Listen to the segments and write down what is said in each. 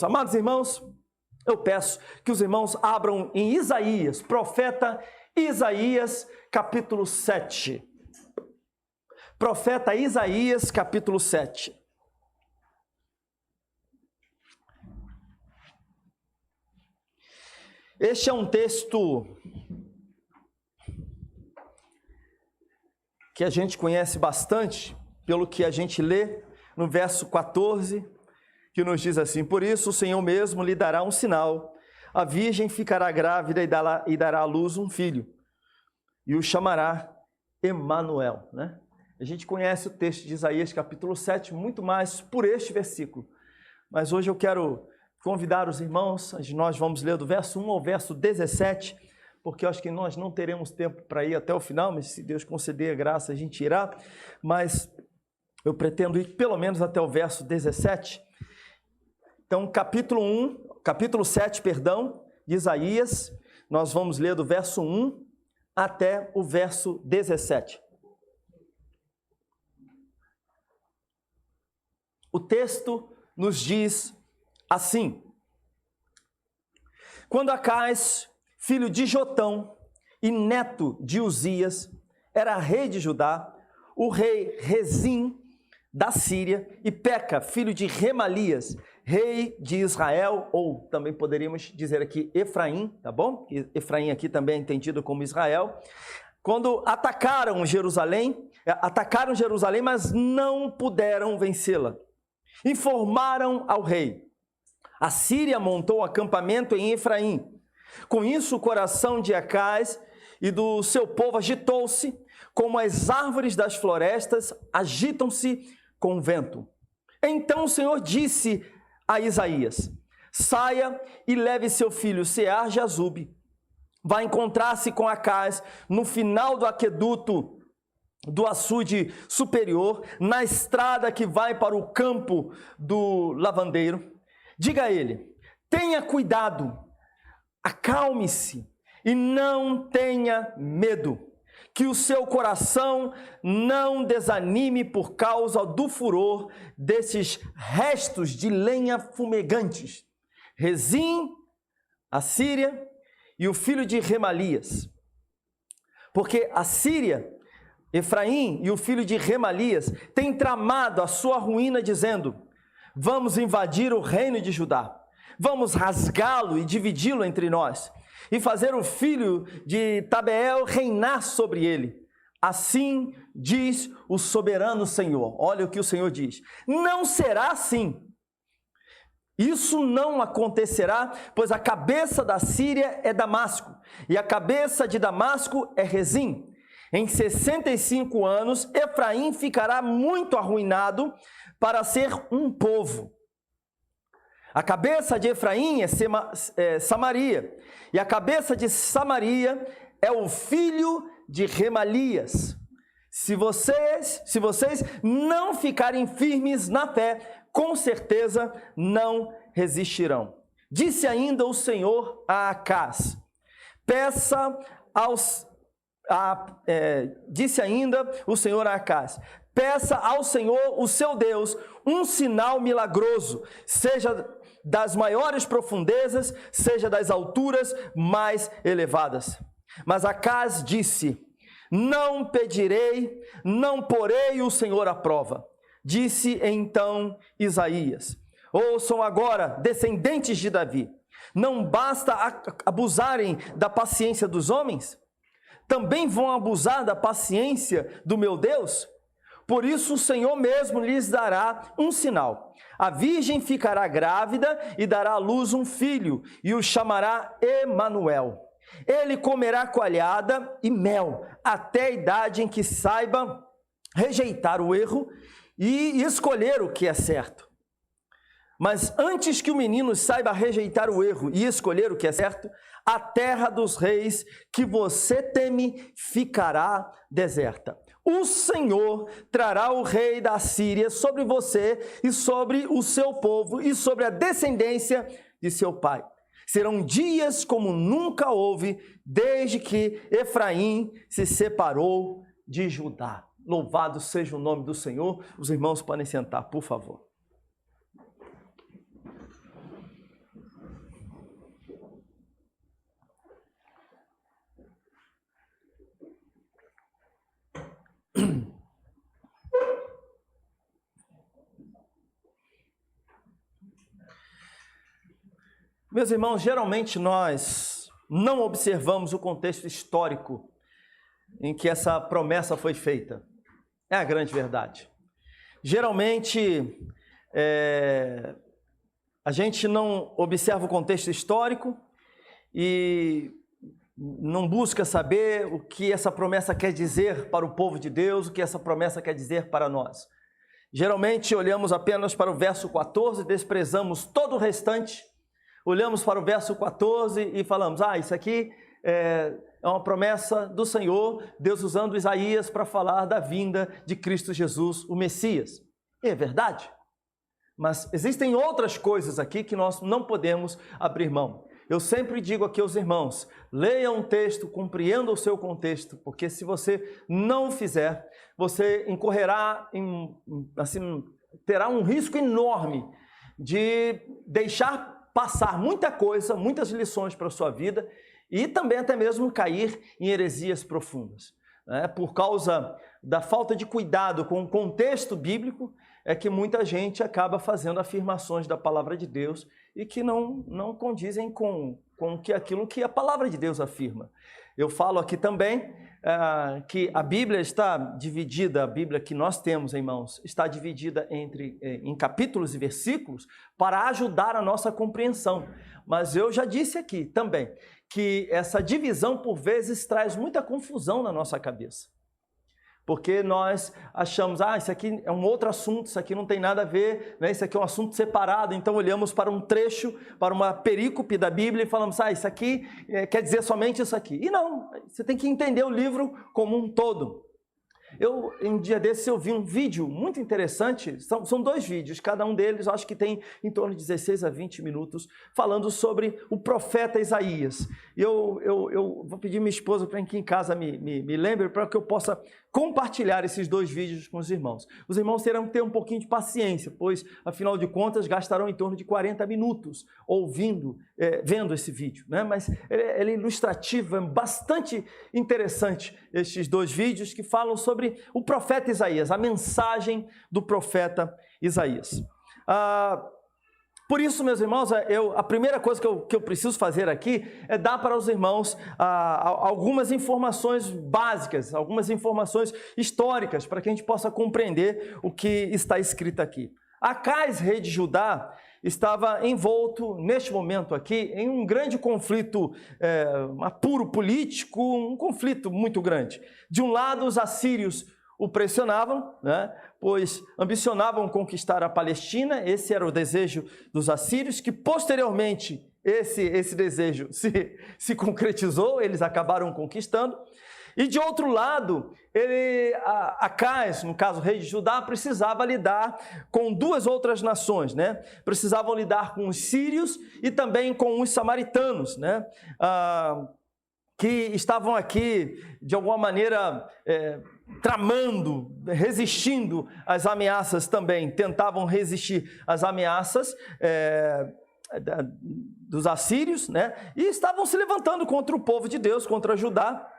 Amados irmãos, eu peço que os irmãos abram em Isaías, profeta Isaías, capítulo 7. Profeta Isaías, capítulo 7. Este é um texto que a gente conhece bastante, pelo que a gente lê no verso 14, que nos diz assim: por isso o Senhor mesmo lhe dará um sinal, a virgem ficará grávida e dará à luz um filho, e o chamará Emanuel, né? A gente conhece o texto de Isaías capítulo 7 muito mais por este versículo, mas hoje eu quero convidar os irmãos, nós vamos ler do verso 1 ao verso 17, porque eu acho que nós não teremos tempo para ir até o final, mas se Deus conceder a graça a gente irá, mas eu pretendo ir pelo menos até o verso 17. Então, capítulo 7, de Isaías, nós vamos ler do verso 1 até o verso 17. O texto nos diz assim: quando Acais, filho de Jotão e neto de Uzias, era rei de Judá, o rei Rezim da Síria e Peca, filho de Remalias, rei de Israel, ou também poderíamos dizer aqui Efraim, tá bom? Efraim aqui também é entendido como Israel. Quando atacaram Jerusalém, mas não puderam vencê-la. Informaram ao rei: a Síria montou acampamento em Efraim. Com isso, o coração de Acais e do seu povo agitou-se, como as árvores das florestas agitam-se com o vento. Então o Senhor disse a Isaías: saia e leve seu filho Sear-Jazube. Vai encontrar-se com Acais no final do aqueduto do açude superior, na estrada que vai para o campo do lavandeiro. Diga a ele: tenha cuidado, acalme-se e não tenha medo, que o seu coração não desanime por causa do furor desses restos de lenha fumegantes. Rezim, a Síria e o filho de Remalias. Porque a Síria, Efraim e o filho de Remalias têm tramado a sua ruína, dizendo: vamos invadir o reino de Judá, vamos rasgá-lo e dividi-lo entre nós, e fazer o filho de Tabeel reinar sobre ele. Assim diz o soberano Senhor. Olha o que o Senhor diz: não será assim. Isso não acontecerá, pois a cabeça da Síria é Damasco, e a cabeça de Damasco é Rezim. Em 65 anos, Efraim ficará muito arruinado para ser um povo. A cabeça de Efraim é Samaria, e a cabeça de Samaria é o filho de Remalias. Se vocês não ficarem firmes na fé, com certeza não resistirão. Disse ainda o Senhor a Acás: disse ainda o Senhor a Acás: peça ao Senhor, o seu Deus, um sinal milagroso, seja das maiores profundezas, seja das alturas mais elevadas. Mas Acás disse: não pedirei, não porei o Senhor à prova. Disse então Isaías: ouçam agora, descendentes de Davi, não basta abusarem da paciência dos homens? Também vão abusar da paciência do meu Deus? Por isso o Senhor mesmo lhes dará um sinal. A virgem ficará grávida e dará à luz um filho, e o chamará Emanuel. Ele comerá coalhada e mel, até a idade em que saiba rejeitar o erro e escolher o que é certo. Mas antes que o menino saiba rejeitar o erro e escolher o que é certo, a terra dos reis que você teme ficará deserta. O Senhor trará o rei da Síria sobre você e sobre o seu povo e sobre a descendência de seu pai. Serão dias como nunca houve desde que Efraim se separou de Judá. Louvado seja o nome do Senhor. Os irmãos podem sentar, por favor. Meus irmãos, geralmente nós não observamos o contexto histórico em que essa promessa foi feita. É a grande verdade. Geralmente, a gente não observa o contexto histórico e não busca saber o que essa promessa quer dizer para o povo de Deus, o que essa promessa quer dizer para nós. Geralmente olhamos apenas para o verso 14, desprezamos todo o restante, olhamos para o verso 14 e falamos, isso aqui é uma promessa do Senhor, Deus usando Isaías para falar da vinda de Cristo Jesus, o Messias. É verdade, mas existem outras coisas aqui que nós não podemos abrir mão. Eu sempre digo aqui aos irmãos, leiam o texto, compreendam o seu contexto, porque se você não fizer, você incorrerá terá um risco enorme de deixar passar muita coisa, muitas lições para a sua vida e também até mesmo cair em heresias profundas. Por causa da falta de cuidado com o contexto bíblico, é que muita gente acaba fazendo afirmações da palavra de Deus e que não condizem com aquilo que a palavra de Deus afirma. Eu falo aqui também que a Bíblia está dividida, a Bíblia que nós temos em mãos, está dividida em capítulos e versículos para ajudar a nossa compreensão. Mas eu já disse aqui também que essa divisão por vezes traz muita confusão na nossa cabeça. Porque nós achamos, isso aqui é um outro assunto, isso aqui não tem nada a ver, né? Isso aqui é um assunto separado, então olhamos para um trecho, para uma perícope da Bíblia e falamos, isso aqui quer dizer somente isso aqui. E não, você tem que entender o livro como um todo. Um dia desses eu vi um vídeo muito interessante, são 2 vídeos, cada um deles acho que tem em torno de 16 a 20 minutos, falando sobre o profeta Isaías. Eu vou pedir minha esposa para que em casa me lembre, para que eu possa compartilhar esses 2 vídeos com os irmãos. Os irmãos terão que ter um pouquinho de paciência, pois, afinal de contas, gastarão em torno de 40 minutos vendo esse vídeo, né? Mas ele é ilustrativo, é bastante interessante estes 2 vídeos que falam sobre o profeta Isaías, a mensagem do profeta Isaías. Por isso, meus irmãos, a primeira coisa que eu preciso fazer aqui é dar para os irmãos algumas informações básicas, algumas informações históricas, para que a gente possa compreender o que está escrito aqui. Acais, rei de Judá, estava envolto, neste momento aqui, em um grande conflito apuro político, um conflito muito grande. De um lado, os assírios o pressionavam, né? Pois ambicionavam conquistar a Palestina, esse era o desejo dos assírios, que posteriormente esse desejo se concretizou, eles acabaram conquistando. E de outro lado, Acais, no caso o rei de Judá, precisava lidar com 2 outras nações, né? Precisavam lidar com os sírios e também com os samaritanos, né? Que estavam aqui, de alguma maneira, tramando, resistindo às ameaças também, tentavam resistir às ameaças dos assírios, né? E estavam se levantando contra o povo de Deus, contra Judá.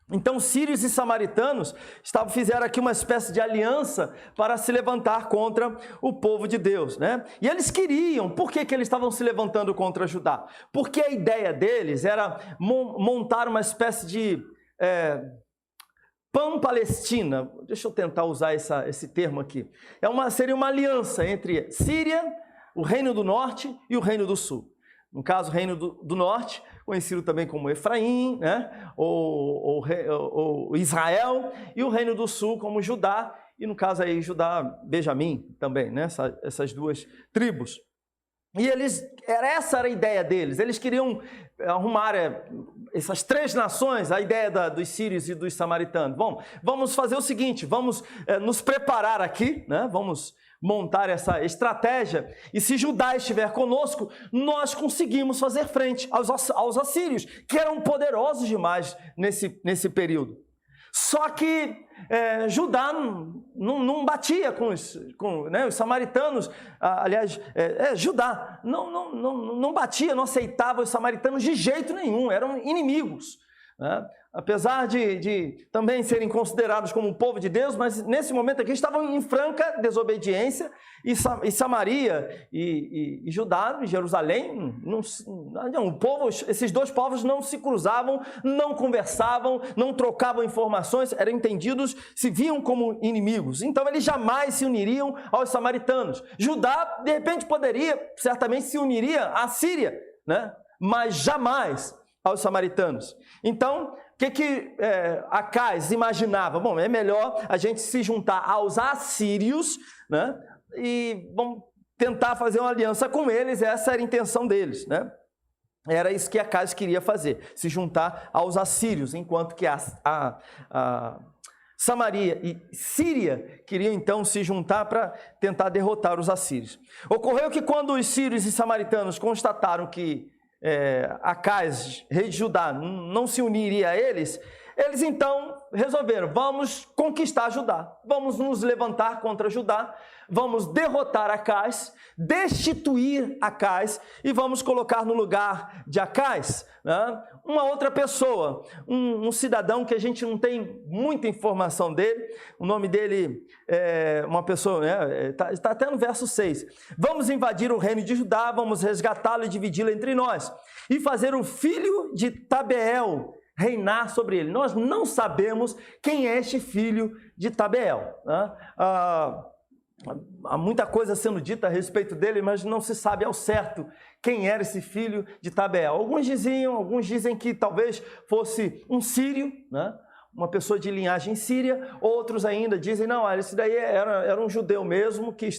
Então, sírios e samaritanos fizeram aqui uma espécie de aliança para se levantar contra o povo de Deus, né? E eles queriam, por que eles estavam se levantando contra Judá? Porque a ideia deles era montar uma espécie de pan-Palestina. Deixa eu tentar usar esse termo aqui. Seria uma aliança entre Síria, o Reino do Norte e o Reino do Sul. No caso, o Reino do Norte, conhecido também como Efraim, né? ou Israel, e o Reino do Sul como Judá, e no caso aí Judá, Benjamim também, né? Essas 2 tribos. E essa era a ideia deles, eles queriam arrumar essas 3 nações, a ideia dos sírios e dos samaritanos. Bom, vamos fazer o seguinte, vamos nos preparar aqui, né? Vamos montar essa estratégia, e se Judá estiver conosco, nós conseguimos fazer frente aos assírios, que eram poderosos demais nesse período. Só que Judá não batia com os samaritanos, Judá não batia, não aceitava os samaritanos de jeito nenhum, eram inimigos. né? Apesar de também serem considerados como um povo de Deus, mas nesse momento aqui estavam em franca desobediência, e Samaria e Judá, e Jerusalém, esses dois povos não se cruzavam, não conversavam, não trocavam informações, eram entendidos, se viam como inimigos. Então eles jamais se uniriam aos samaritanos. Judá, de repente, certamente se uniria à Síria, né? Mas jamais aos samaritanos. Então, o que Acais imaginava? Bom, é melhor a gente se juntar aos assírios, né? E vamos tentar fazer uma aliança com eles. Essa era a intenção deles, né? Era isso que Acais queria fazer, se juntar aos assírios, enquanto que a Samaria e Síria queriam então se juntar para tentar derrotar os assírios. Ocorreu que quando os sírios e samaritanos constataram que Acais, rei de Judá, não se uniria a eles então resolveram: vamos conquistar Judá, vamos nos levantar contra Judá, vamos derrotar Acais, destituir Acais e vamos colocar no lugar de Acais, né, uma outra pessoa, um cidadão que a gente não tem muita informação dele. O nome dele é uma pessoa, né, está até no verso 6. Vamos invadir o reino de Judá, vamos resgatá-lo e dividi-lo entre nós, e fazer o filho de Tabeel reinar sobre ele. Nós não sabemos quem é este filho de Tabeel, né? Há muita coisa sendo dita a respeito dele, mas não se sabe ao certo quem era esse filho de Tabeel. Alguns dizem que talvez fosse um sírio, né? Uma pessoa de linhagem síria. Outros ainda dizem: não, esse daí era um judeu mesmo, que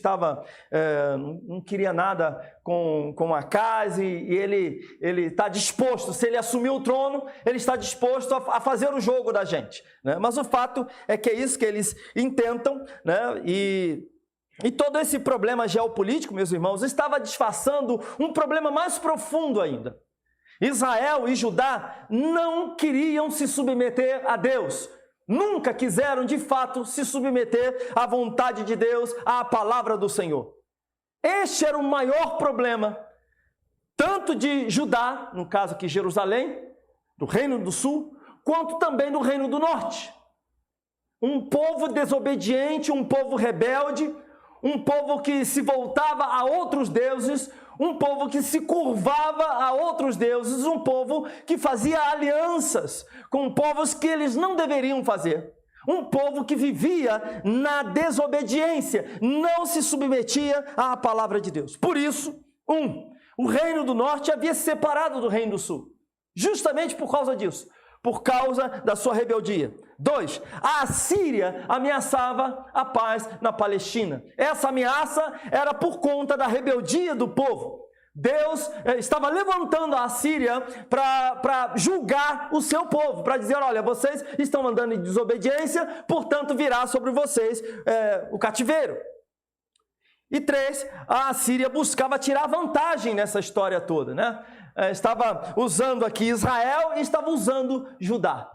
não queria nada com Acais, e ele está disposto, se ele assumir o trono, ele está disposto a fazer o jogo da gente, né? Mas o fato é que é isso que eles intentam, né? E todo esse problema geopolítico, meus irmãos, estava disfarçando um problema mais profundo ainda. Israel e Judá não queriam se submeter a Deus, nunca quiseram de fato se submeter à vontade de Deus, à palavra do Senhor. Este era o maior problema, tanto de Judá, no caso aqui Jerusalém, do Reino do Sul, quanto também do Reino do Norte. Um povo desobediente, um povo rebelde, um povo que se voltava a outros deuses, um povo que se curvava a outros deuses, um povo que fazia alianças com povos que eles não deveriam fazer. Um povo que vivia na desobediência, não se submetia à palavra de Deus. Por isso, o Reino do Norte havia se separado do Reino do Sul, justamente por causa disso, por causa da sua rebeldia. 2, a Síria ameaçava a paz na Palestina. Essa ameaça era por conta da rebeldia do povo. Deus estava levantando a Síria para julgar o seu povo, para dizer: olha, vocês estão andando em desobediência, portanto virá sobre vocês o cativeiro. E 3, a Síria buscava tirar vantagem nessa história toda, né? Estava usando aqui Israel e estava usando Judá.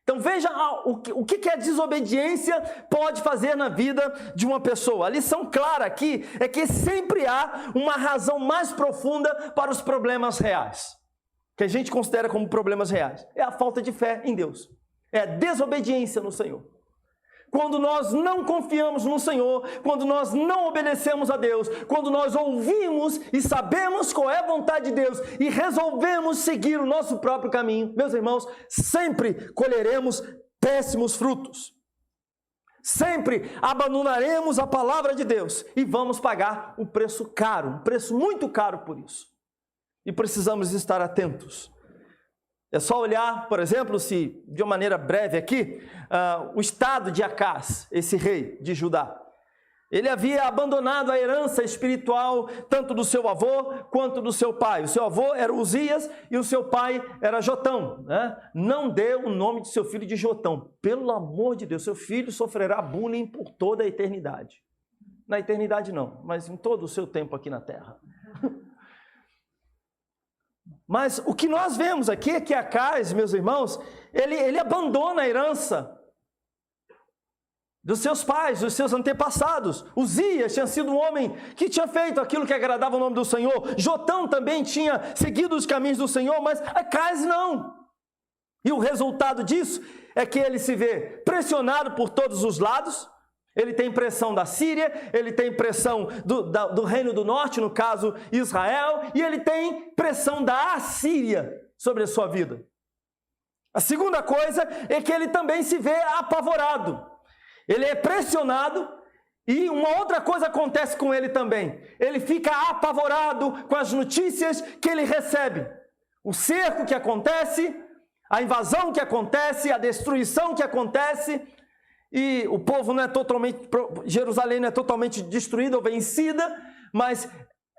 Então veja o que a desobediência pode fazer na vida de uma pessoa. A lição clara aqui é que sempre há uma razão mais profunda para os problemas reais, que a gente considera como problemas reais. É a falta de fé em Deus, é a desobediência no Senhor. Quando nós não confiamos no Senhor, quando nós não obedecemos a Deus, quando nós ouvimos e sabemos qual é a vontade de Deus e resolvemos seguir o nosso próprio caminho, meus irmãos, sempre colheremos péssimos frutos. Sempre abandonaremos a palavra de Deus e vamos pagar um preço caro, um preço muito caro por isso. E precisamos estar atentos. É só olhar, por exemplo, se de uma maneira breve aqui, o estado de Acás, esse rei de Judá. Ele havia abandonado a herança espiritual tanto do seu avô quanto do seu pai. O seu avô era Uzias e o seu pai era Jotão, né? Não dê o nome de seu filho de Jotão. Pelo amor de Deus, seu filho sofrerá bullying por toda a eternidade. Na eternidade não, mas em todo o seu tempo aqui na terra. Mas o que nós vemos aqui é que Acás, meus irmãos, ele abandona a herança dos seus pais, dos seus antepassados. Uzias tinha sido um homem que tinha feito aquilo que agradava o nome do Senhor. Jotão também tinha seguido os caminhos do Senhor, mas Acás não. E o resultado disso é que ele se vê pressionado por todos os lados. Ele tem pressão da Síria, ele tem pressão do Reino do Norte, no caso Israel, e ele tem pressão da Assíria sobre a sua vida. A segunda coisa é que ele também se vê apavorado. Ele é pressionado e uma outra coisa acontece com ele também. Ele fica apavorado com as notícias que ele recebe. O cerco que acontece, a invasão que acontece, a destruição que acontece, e o povo não é totalmente, Jerusalém não é totalmente destruída ou vencida, mas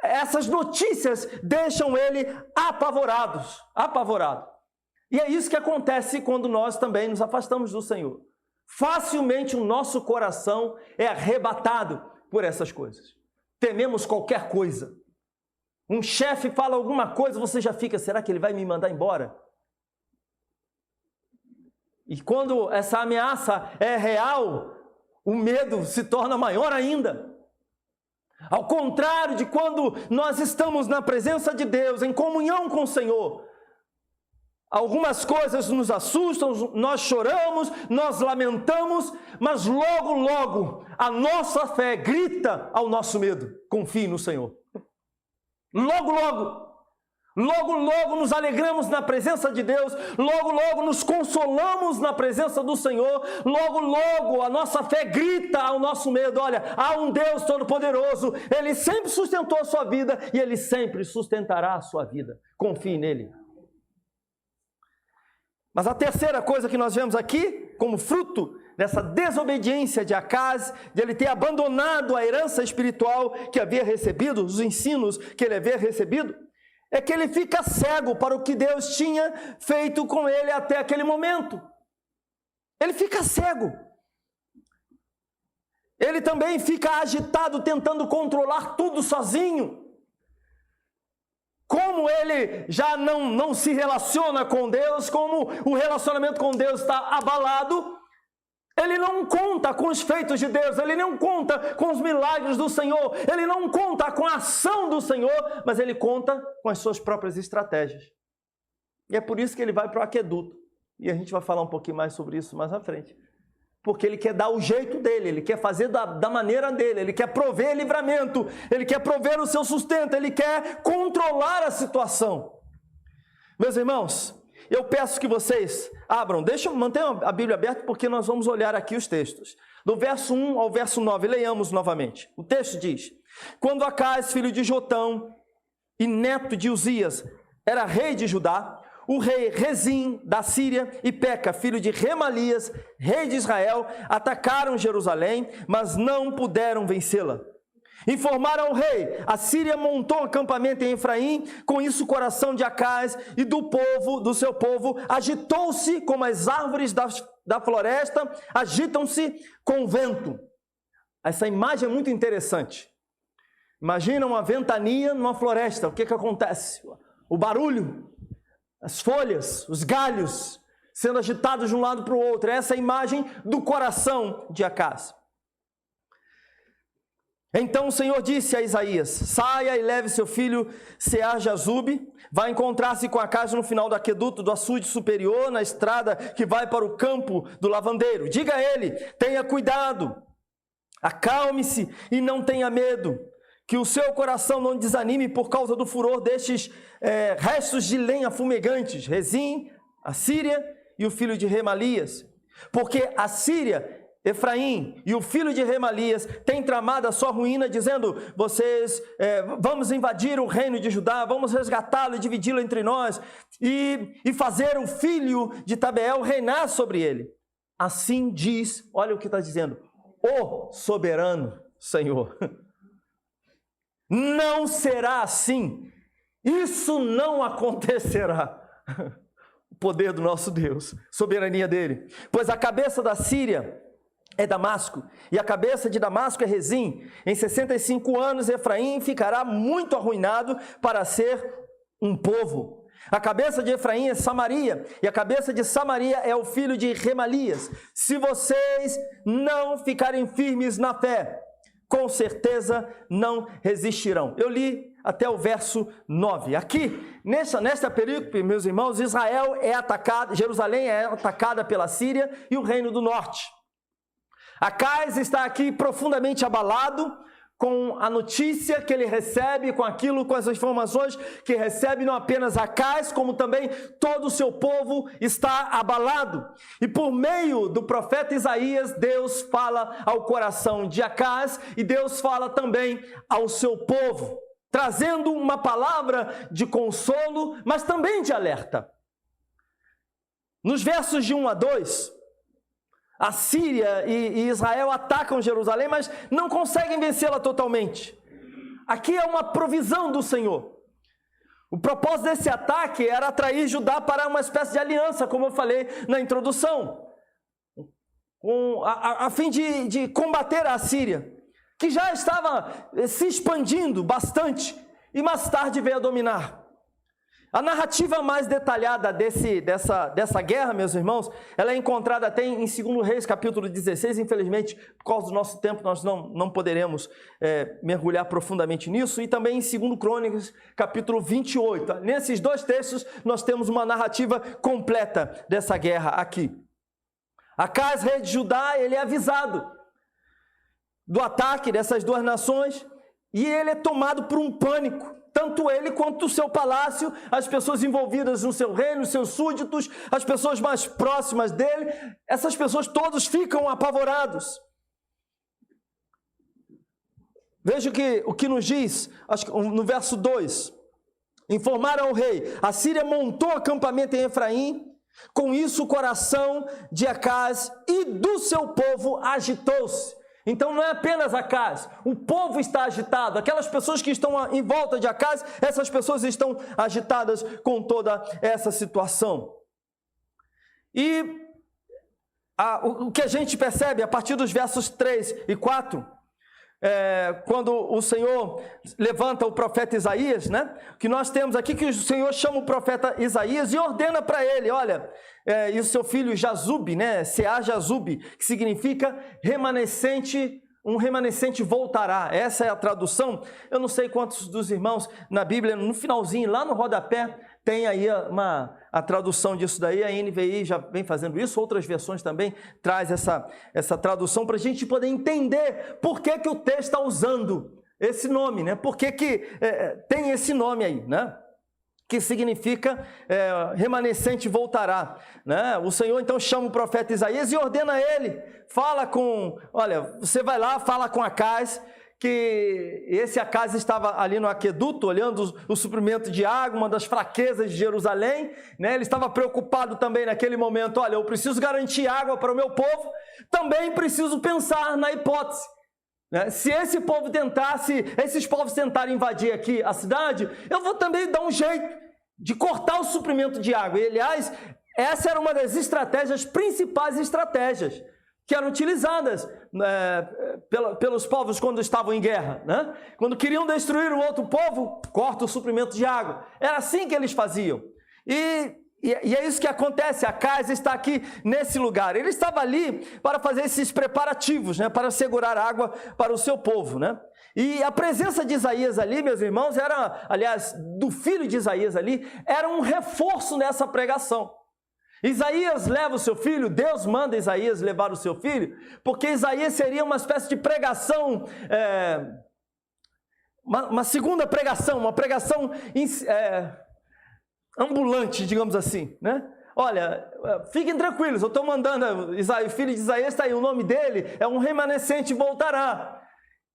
essas notícias deixam ele apavorado. E é isso que acontece quando nós também nos afastamos do Senhor. Facilmente o nosso coração é arrebatado por essas coisas. Tememos qualquer coisa. Um chefe fala alguma coisa, você já fica, será que ele vai me mandar embora? E quando essa ameaça é real, o medo se torna maior ainda. Ao contrário de quando nós estamos na presença de Deus, em comunhão com o Senhor, algumas coisas nos assustam, nós choramos, nós lamentamos, mas logo a nossa fé grita ao nosso medo: confie no Senhor. Logo nos alegramos na presença de Deus, logo nos consolamos na presença do Senhor, logo a nossa fé grita ao nosso medo: olha, há um Deus Todo-Poderoso, Ele sempre sustentou a sua vida e Ele sempre sustentará a sua vida. Confie nele. Mas a terceira coisa que nós vemos aqui, como fruto dessa desobediência de Acaz, de ele ter abandonado a herança espiritual que havia recebido, os ensinos que ele havia recebido, é que ele fica cego para o que Deus tinha feito com ele até aquele momento. Ele fica cego. Ele também fica agitado, tentando controlar tudo sozinho. Como ele já não se relaciona com Deus, como o relacionamento com Deus está abalado, ele não conta com os feitos de Deus, ele não conta com os milagres do Senhor, ele não conta com a ação do Senhor, mas ele conta com as suas próprias estratégias. E é por isso que ele vai para o aqueduto. E a gente vai falar um pouquinho mais sobre isso mais à frente. Porque ele quer dar o jeito dele, ele quer fazer da maneira dele, ele quer prover livramento, ele quer prover o seu sustento, ele quer controlar a situação. Meus irmãos, eu peço que vocês abram, mantenham a Bíblia aberta, porque nós vamos olhar aqui os textos. Do verso 1 ao verso 9, leiamos novamente. O texto diz: quando Acaz, filho de Jotão e neto de Uzias, era rei de Judá, o rei Rezim da Síria e Peca, filho de Remalias, rei de Israel, atacaram Jerusalém, mas não puderam vencê-la. Informaram ao rei: a Síria montou um acampamento em Efraim, com isso o coração de Acaz e do seu povo agitou-se como as árvores da floresta agitam-se com o vento. Essa imagem é muito interessante. Imagina uma ventania numa floresta, o que acontece? O barulho, as folhas, os galhos sendo agitados de um lado para o outro. Essa é a imagem do coração de Acaz. Então o Senhor disse a Isaías: saia e leve seu filho Sear-Jazube, vai encontrar-se com Acaz no final do aqueduto do açude superior, na estrada que vai para o campo do lavandeiro. Diga a ele: tenha cuidado, acalme-se e não tenha medo, que o seu coração não desanime por causa do furor destes restos de lenha fumegantes, Rezim, a Síria e o filho de Remalias. Porque a Síria, Efraim e o filho de Remalias têm tramado a sua ruína, dizendo: vamos invadir o reino de Judá, vamos resgatá-lo e dividi-lo entre nós, e fazer o filho de Tabeel reinar sobre ele. Assim diz, olha o que está dizendo, o soberano Senhor. Não será assim. Isso não acontecerá. O poder do nosso Deus, soberania dele. Pois a cabeça da Síria é Damasco, e a cabeça de Damasco é Rezim. Em 65 anos Efraim ficará muito arruinado para ser um povo. A cabeça de Efraim é Samaria, e a cabeça de Samaria é o filho de Remalias. Se vocês não ficarem firmes na fé, com certeza não resistirão. Eu li até o verso 9. Aqui, nesta perícope, meus irmãos, Israel é atacado, Jerusalém é atacada pela Síria e o reino do norte. Acais está aqui profundamente abalado com a notícia que ele recebe, com as informações que recebe, não apenas Acais, como também todo o seu povo está abalado. E por meio do profeta Isaías, Deus fala ao coração de Acais e Deus fala também ao seu povo, trazendo uma palavra de consolo, mas também de alerta. Nos versos de 1 a 2, a Síria e Israel atacam Jerusalém, mas não conseguem vencê-la totalmente. Aqui é uma provisão do Senhor. O propósito desse ataque era atrair Judá para uma espécie de aliança, como eu falei na introdução, a fim de combater a Síria, que já estava se expandindo bastante e mais tarde veio a dominar. A narrativa mais detalhada dessa guerra, meus irmãos, ela é encontrada até em 2 Reis, capítulo 16. Infelizmente, por causa do nosso tempo, nós não poderemos mergulhar profundamente nisso. E também em 2 Crônicas, capítulo 28. Nesses dois textos, nós temos uma narrativa completa dessa guerra aqui. Acais, rei de Judá, ele é avisado do ataque dessas duas nações e ele é tomado por um pânico. Tanto ele quanto o seu palácio, as pessoas envolvidas no seu reino, os seus súditos, as pessoas mais próximas dele, essas pessoas todos ficam apavorados. Veja o que nos diz, no verso 2. Informaram ao rei, a Síria montou acampamento em Efraim, com isso o coração de Acais e do seu povo agitou-se. Então não é apenas Acais, o povo está agitado, aquelas pessoas que estão em volta de Acais, essas pessoas estão agitadas com toda essa situação. E o que a gente percebe a partir dos versos 3 e 4, quando o Senhor levanta o profeta Isaías, né? Que nós temos aqui que o Senhor chama o profeta Isaías e ordena para ele, olha, e o seu filho Jazube, né? Seá Jazube, que significa remanescente, um remanescente voltará. Essa é a tradução. Eu não sei quantos dos irmãos na Bíblia, no finalzinho, lá no rodapé, tem aí a tradução disso daí. A NVI já vem fazendo isso, outras versões também traz essa tradução para a gente poder entender por que o texto está usando esse nome, né? Por que tem esse nome aí, né? Que significa remanescente voltará, né? O Senhor então chama o profeta Isaías e ordena a ele, olha, você vai lá, fala com Acais, que esse Acais estava ali no aqueduto, olhando o suprimento de água, uma das fraquezas de Jerusalém, né? Ele estava preocupado também naquele momento, olha, eu preciso garantir água para o meu povo, também preciso pensar na hipótese, né? Se esses povos tentarem invadir aqui a cidade, eu vou também dar um jeito de cortar o suprimento de água. E, aliás, essa era uma das principais estratégias que eram utilizadas pelos povos quando estavam em guerra, né? Quando queriam destruir o outro povo, corta o suprimento de água. Era assim que eles faziam. E é isso que acontece. Acais está aqui nesse lugar. Ele estava ali para fazer esses preparativos, né? Para segurar água para o seu povo, né? E a presença de Isaías ali, meus irmãos, do filho de Isaías ali, era um reforço nessa pregação. Isaías leva o seu filho, Deus manda Isaías levar o seu filho, porque Isaías seria uma espécie de pregação, uma segunda pregação, uma pregação ambulante, digamos assim, né? Olha, fiquem tranquilos, eu estou mandando, o filho de Isaías está aí, o nome dele é um remanescente voltará.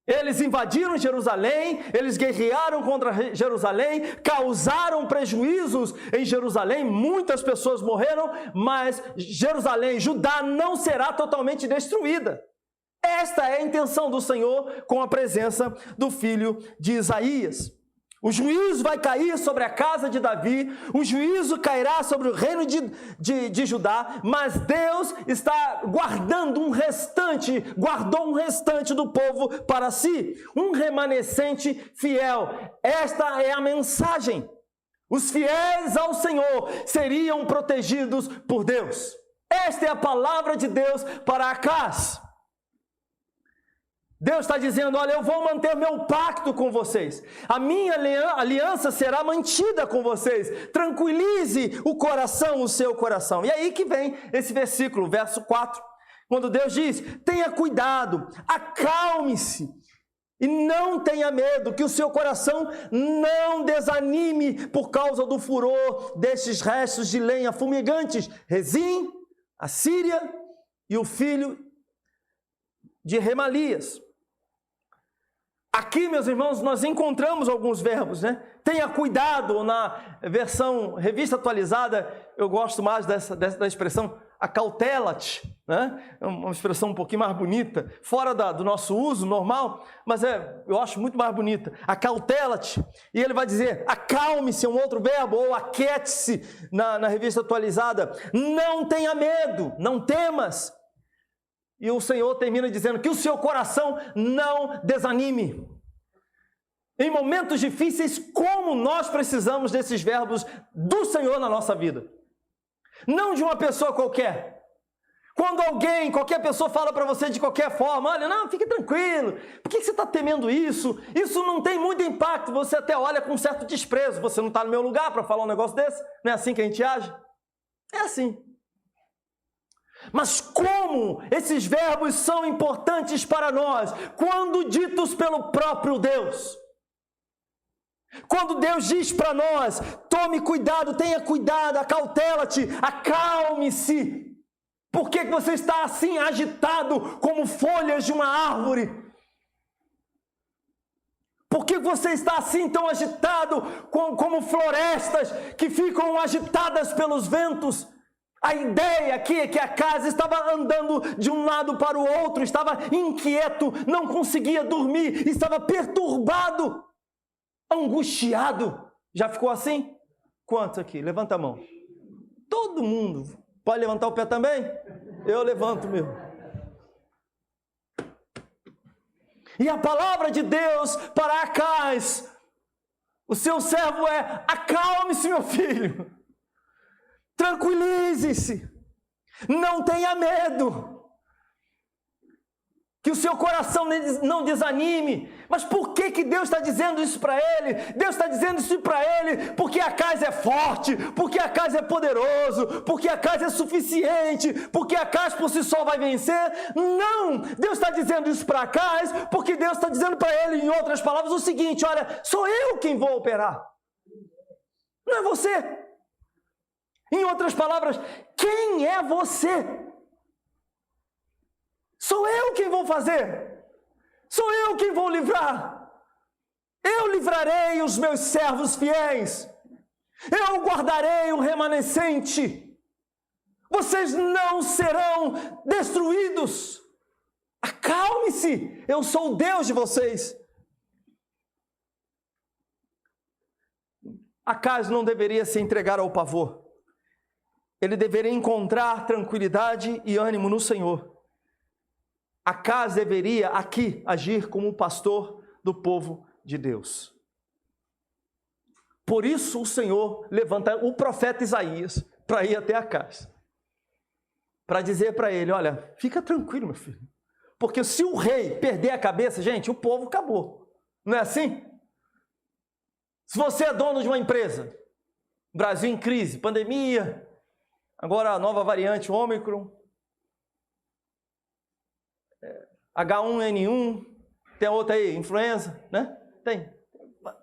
Eles invadiram Jerusalém, eles guerrearam contra Jerusalém, causaram prejuízos em Jerusalém, muitas pessoas morreram, mas Jerusalém, Judá, não será totalmente destruída. Esta é a intenção do Senhor com a presença do filho de Isaías. O juízo vai cair sobre a casa de Davi, o juízo cairá sobre o reino de Judá, mas Deus está guardou um restante do povo para si, um remanescente fiel. Esta é a mensagem. Os fiéis ao Senhor seriam protegidos por Deus. Esta é a palavra de Deus para Acais. Deus está dizendo, olha, eu vou manter meu pacto com vocês. A minha aliança será mantida com vocês. Tranquilize o coração, o seu coração. E aí que vem esse versículo, verso 4. Quando Deus diz, tenha cuidado, acalme-se e não tenha medo, que o seu coração não desanime por causa do furor destes restos de lenha fumegantes. Rezim, a Síria e o filho de Remalias. Aqui, meus irmãos, nós encontramos alguns verbos, né? Tenha cuidado, na versão revista atualizada, eu gosto mais da expressão acautela-te, né? É uma expressão um pouquinho mais bonita, fora do nosso uso normal, mas eu acho muito mais bonita. Acautela-te, e ele vai dizer, acalme-se, é um outro verbo, ou aquiete-se na revista atualizada. Não tenha medo, não temas. E o Senhor termina dizendo que o seu coração não desanime. Em momentos difíceis, como nós precisamos desses verbos do Senhor na nossa vida. Não de uma pessoa qualquer. Quando qualquer pessoa fala para você de qualquer forma, olha, não, fique tranquilo, por que você está temendo isso? Isso não tem muito impacto, você até olha com um certo desprezo, você não está no meu lugar para falar um negócio desse? Não é assim que a gente age? É assim. Mas como esses verbos são importantes para nós, quando ditos pelo próprio Deus. Quando Deus diz para nós, tome cuidado, tenha cuidado, acautela-te, acalme-se. Por que você está assim agitado como folhas de uma árvore? Por que você está assim tão agitado como florestas que ficam agitadas pelos ventos? A ideia aqui é que Acais estava andando de um lado para o outro, estava inquieto, não conseguia dormir, estava perturbado, angustiado. Já ficou assim? Quantos aqui? Levanta a mão. Todo mundo. Pode levantar o pé também? Eu levanto mesmo. E a palavra de Deus para Acais, o seu servo é, acalme-se, meu filho. Tranquilize-se, não tenha medo, que o seu coração não desanime. Mas por que Deus está dizendo isso para ele? Deus está dizendo isso para ele porque Acais é forte, porque Acais é poderoso, porque Acais é suficiente, porque Acais por si só vai vencer. Não, Deus está dizendo isso para Acais porque Deus está dizendo para ele, em outras palavras, o seguinte, olha, sou eu quem vou operar, não é você. Em outras palavras, quem é você? Sou eu quem vou fazer. Sou eu quem vou livrar. Eu livrarei os meus servos fiéis. Eu guardarei o remanescente. Vocês não serão destruídos. Acalme-se. Eu sou o Deus de vocês. Acais não deveria se entregar ao pavor. Ele deveria encontrar tranquilidade e ânimo no Senhor. Acais deveria aqui agir como pastor do povo de Deus. Por isso o Senhor levanta o profeta Isaías para ir até Acais. Para dizer para ele, olha, fica tranquilo, meu filho. Porque se o rei perder a cabeça, gente, o povo acabou. Não é assim? Se você é dono de uma empresa, Brasil em crise, pandemia, agora a nova variante Ômicron, H1N1, tem outra aí, influenza, né? Tem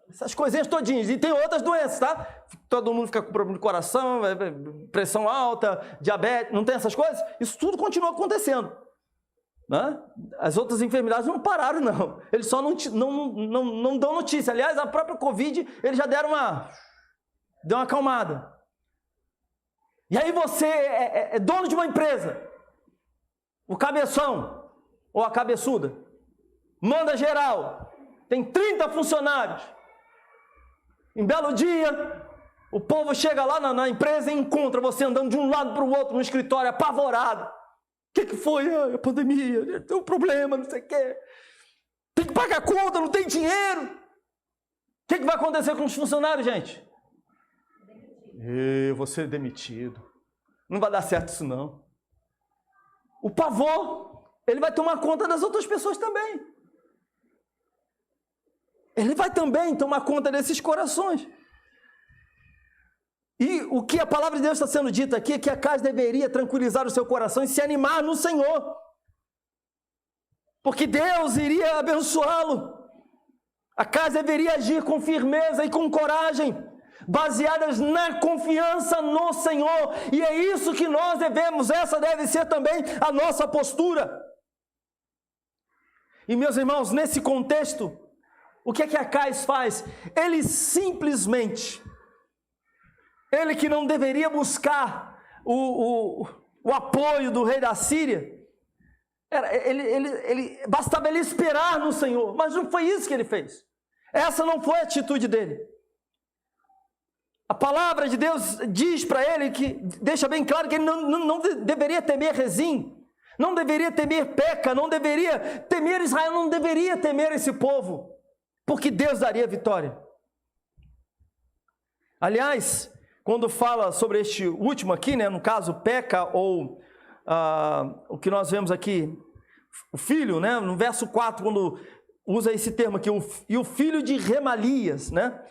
essas coisinhas todinhas, e tem outras doenças, tá? Todo mundo fica com problema de coração, pressão alta, diabetes, não tem essas coisas? Isso tudo continua acontecendo, né? As outras enfermidades não pararam, não. Eles só não dão notícia. Aliás, a própria Covid, eles já deram deu uma acalmada. E aí você é dono de uma empresa, o cabeção, ou a cabeçuda, manda geral, tem 30 funcionários. Em belo dia, o povo chega lá na empresa e encontra você andando de um lado para o outro no escritório, apavorado. O que foi? A pandemia, tem um problema, não sei o quê. Tem que pagar a conta, não tem dinheiro. O que vai acontecer com os funcionários, gente? Eu vou ser demitido. Não vai dar certo isso, não. O pavor, ele vai tomar conta das outras pessoas também. Ele vai também tomar conta desses corações. E o que a palavra de Deus está sendo dita aqui é que Acais deveria tranquilizar o seu coração e se animar no Senhor, porque Deus iria abençoá-lo. Acais deveria agir com firmeza e com coragem, baseadas na confiança no Senhor, e é isso que nós devemos, essa deve ser também a nossa postura. E meus irmãos, nesse contexto, o que é que Acais faz? Ele simplesmente, ele que não deveria buscar o apoio do rei da Síria, bastava ele esperar no Senhor, mas não foi isso que ele fez. Essa não foi a atitude dele. A palavra de Deus diz para ele, que deixa bem claro que ele não deveria temer Rezim, não deveria temer Peca, não deveria temer Israel, não deveria temer esse povo, porque Deus daria vitória. Aliás, quando fala sobre este último aqui, né, no caso Peca, ou o que nós vemos aqui, o filho, né, no verso 4, quando usa esse termo aqui, e o filho de Remalias, né?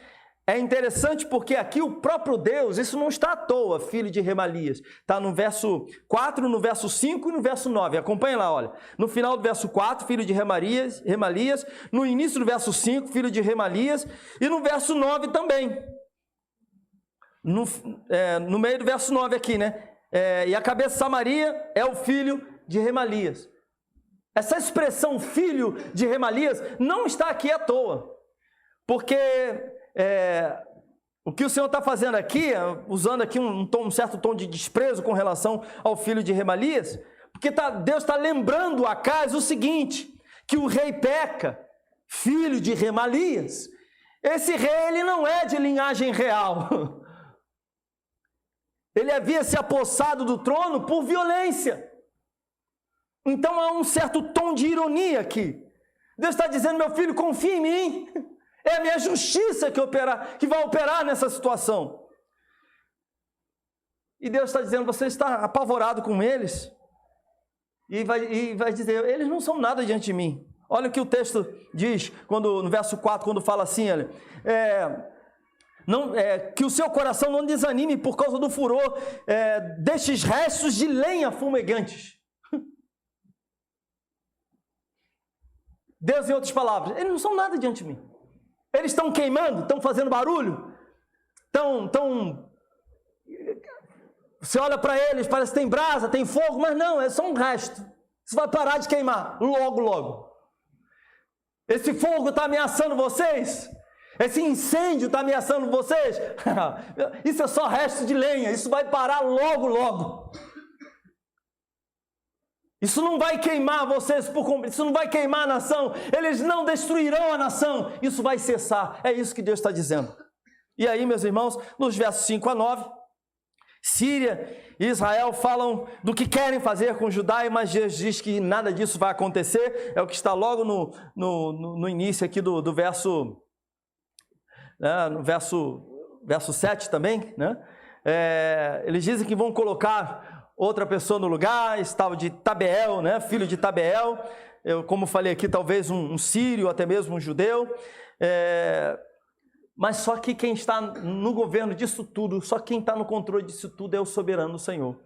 É interessante porque aqui o próprio Deus, isso não está à toa, filho de Remalias. Está no verso 4, no verso 5 e no verso 9. Acompanhe lá, olha. No final do verso 4, filho de Remalias. No início do verso 5, filho de Remalias. E no verso 9 também. No meio do verso 9 aqui, né? E a cabeça de Samaria é o filho de Remalias. Essa expressão filho de Remalias não está aqui à toa. Porque o que o Senhor está fazendo aqui, usando aqui um certo tom de desprezo com relação ao filho de Remalias, porque Deus está lembrando a Acais o seguinte, que o rei Peca, filho de Remalias, esse rei ele não é de linhagem real. Ele havia se apossado do trono por violência. Então há um certo tom de ironia aqui. Deus está dizendo, meu filho, confia em mim. É a minha justiça que vai operar nessa situação. E Deus está dizendo, você está apavorado com eles. E vai dizer, eles não são nada diante de mim. Olha o que o texto diz, no verso 4, quando fala assim, que o seu coração não desanime por causa do furor destes restos de lenha fumegantes. Deus, em outras palavras, eles não são nada diante de mim. Eles estão queimando, estão fazendo barulho, você olha para eles, parece que tem brasa, tem fogo, mas não, é só um resto. Isso vai parar de queimar, logo, logo. Esse fogo está ameaçando vocês? Esse incêndio está ameaçando vocês? Isso é só resto de lenha, isso vai parar logo, logo. Isso não vai queimar vocês por completo, isso não vai queimar a nação, eles não destruirão a nação, isso vai cessar, é isso que Deus está dizendo. E aí, meus irmãos, nos versos 5 a 9, Síria e Israel falam do que querem fazer com Judá, mas Deus diz que nada disso vai acontecer, é o que está logo no início aqui do verso, no verso 7 também, né? Eles dizem que vão colocar outra pessoa no lugar, esse tal de Tabeel, né? Filho de Tabeel, como falei aqui, talvez um sírio, até mesmo um judeu, mas só que quem está no governo disso tudo, só quem está no controle disso tudo é o soberano Senhor.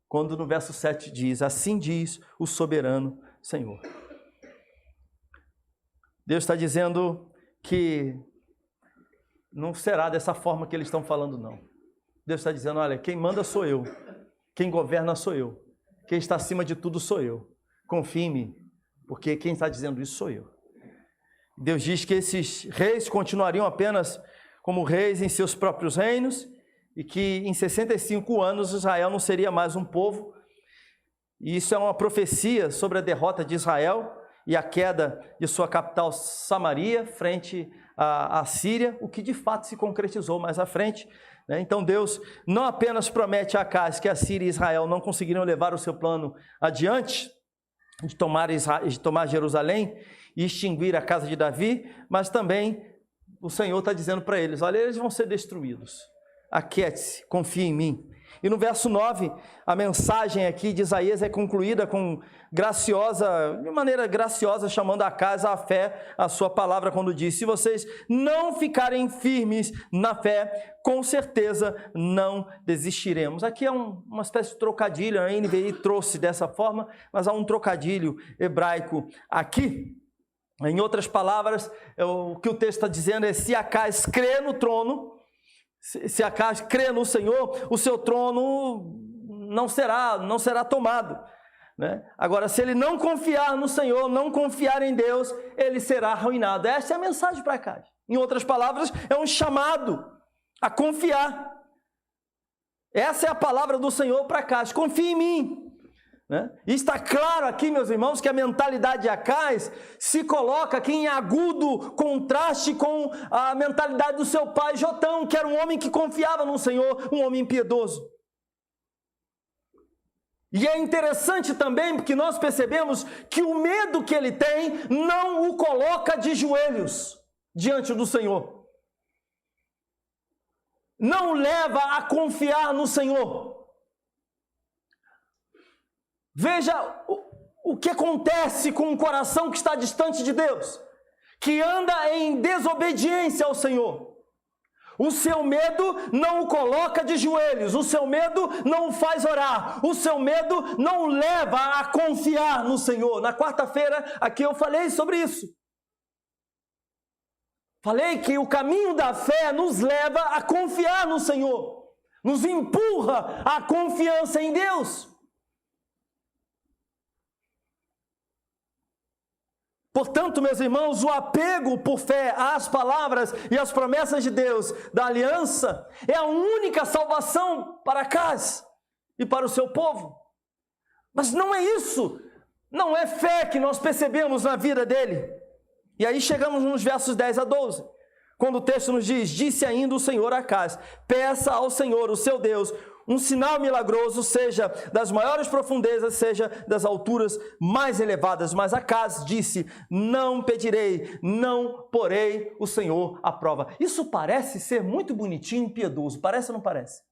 Quando no verso 7 diz, assim diz o soberano Senhor. Deus está dizendo que não será dessa forma que eles estão falando, não. Deus está dizendo, olha, quem manda sou eu, quem governa sou eu, quem está acima de tudo sou eu. Confie em mim, porque quem está dizendo isso sou eu. Deus diz que esses reis continuariam apenas como reis em seus próprios reinos e que em 65 anos Israel não seria mais um povo. E isso é uma profecia sobre a derrota de Israel e a queda de sua capital Samaria frente à Síria, o que de fato se concretizou mais à frente. Então Deus não apenas promete a Acais que a Síria e Israel não conseguiriam levar o seu plano adiante, de tomar Jerusalém e extinguir a casa de Davi, mas também o Senhor está dizendo para eles, olha, eles vão ser destruídos, aquiete-se, confia em mim. E no verso 9, a mensagem aqui de Isaías é concluída de maneira graciosa, chamando Acais à fé, a sua palavra, quando diz: se vocês não ficarem firmes na fé, com certeza não desistiremos. Aqui é uma espécie de trocadilho, a NVI trouxe dessa forma, mas há um trocadilho hebraico aqui. Em outras palavras, o que o texto está dizendo é: se Acais crê no trono, se Acais crê no Senhor, o seu trono não será tomado, né? Agora, se ele não confiar no Senhor, não confiar em Deus, ele será arruinado. Essa é a mensagem para Acais. Em outras palavras, é um chamado a confiar. Essa é a palavra do Senhor para Acais: confie em mim. Né? E está claro aqui, meus irmãos, que a mentalidade de Acais se coloca aqui em agudo contraste com a mentalidade do seu pai Jotão, que era um homem que confiava no Senhor, um homem impiedoso. E é interessante também porque nós percebemos que o medo que ele tem não o coloca de joelhos diante do Senhor, não o leva a confiar no Senhor. Veja o que acontece com um coração que está distante de Deus, que anda em desobediência ao Senhor. O seu medo não o coloca de joelhos, o seu medo não o faz orar, o seu medo não o leva a confiar no Senhor. Na quarta-feira aqui eu falei sobre isso. Falei que o caminho da fé nos leva a confiar no Senhor, nos empurra à confiança em Deus. Portanto, meus irmãos, o apego por fé às palavras e às promessas de Deus da aliança é a única salvação para Acais e para o seu povo. Mas não é isso, não é fé que nós percebemos na vida dele. E aí chegamos nos versos 10 a 12, quando o texto nos diz: disse ainda o Senhor a Acais: peça ao Senhor, o seu Deus, um sinal milagroso, seja das maiores profundezas, seja das alturas mais elevadas. Mas Acais disse: não pedirei, não porei o Senhor à prova. Isso parece ser muito bonitinho e piedoso, parece ou não parece?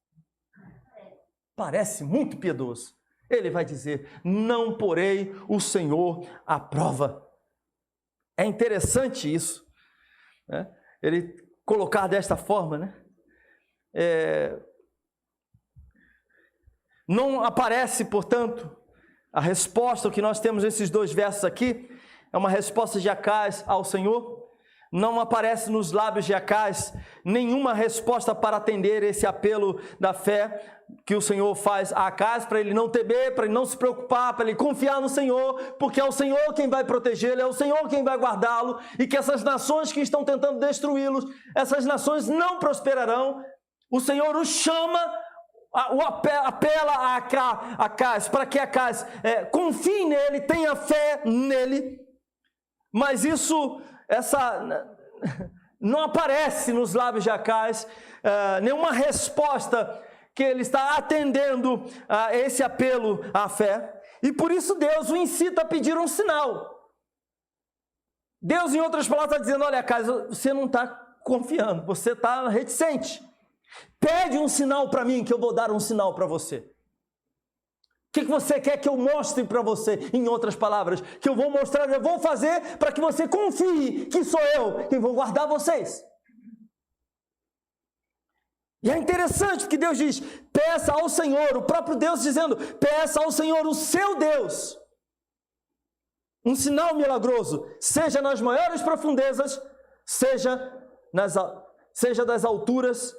Parece muito piedoso. Ele vai dizer: não porei o Senhor à prova. É interessante isso, né? Ele colocar desta forma, né? Não aparece, portanto, a resposta que nós temos nesses dois versos aqui, é uma resposta de Acais ao Senhor. Não aparece nos lábios de Acais nenhuma resposta para atender esse apelo da fé que o Senhor faz a Acais, para ele não temer, para ele não se preocupar, para ele confiar no Senhor, porque é o Senhor quem vai protegê-lo, é o Senhor quem vai guardá-lo, e que essas nações que estão tentando destruí-los, essas nações não prosperarão. O Senhor os chama, apela a Acais, para que Acais confie nele, tenha fé nele, mas não aparece nos lábios de Acais nenhuma resposta que ele está atendendo a esse apelo à fé, e por isso Deus o incita a pedir um sinal. Deus, em outras palavras, está dizendo: olha, Acais, você não está confiando, você está reticente. Pede um sinal para mim, que eu vou dar um sinal para você. O que você quer que eu mostre para você? Em outras palavras, que eu vou mostrar, eu vou fazer para que você confie que sou eu quem vou guardar vocês. E é interessante que Deus diz: peça ao Senhor, o próprio Deus dizendo: peça ao Senhor, o seu Deus, um sinal milagroso, seja nas maiores profundezas, seja das alturas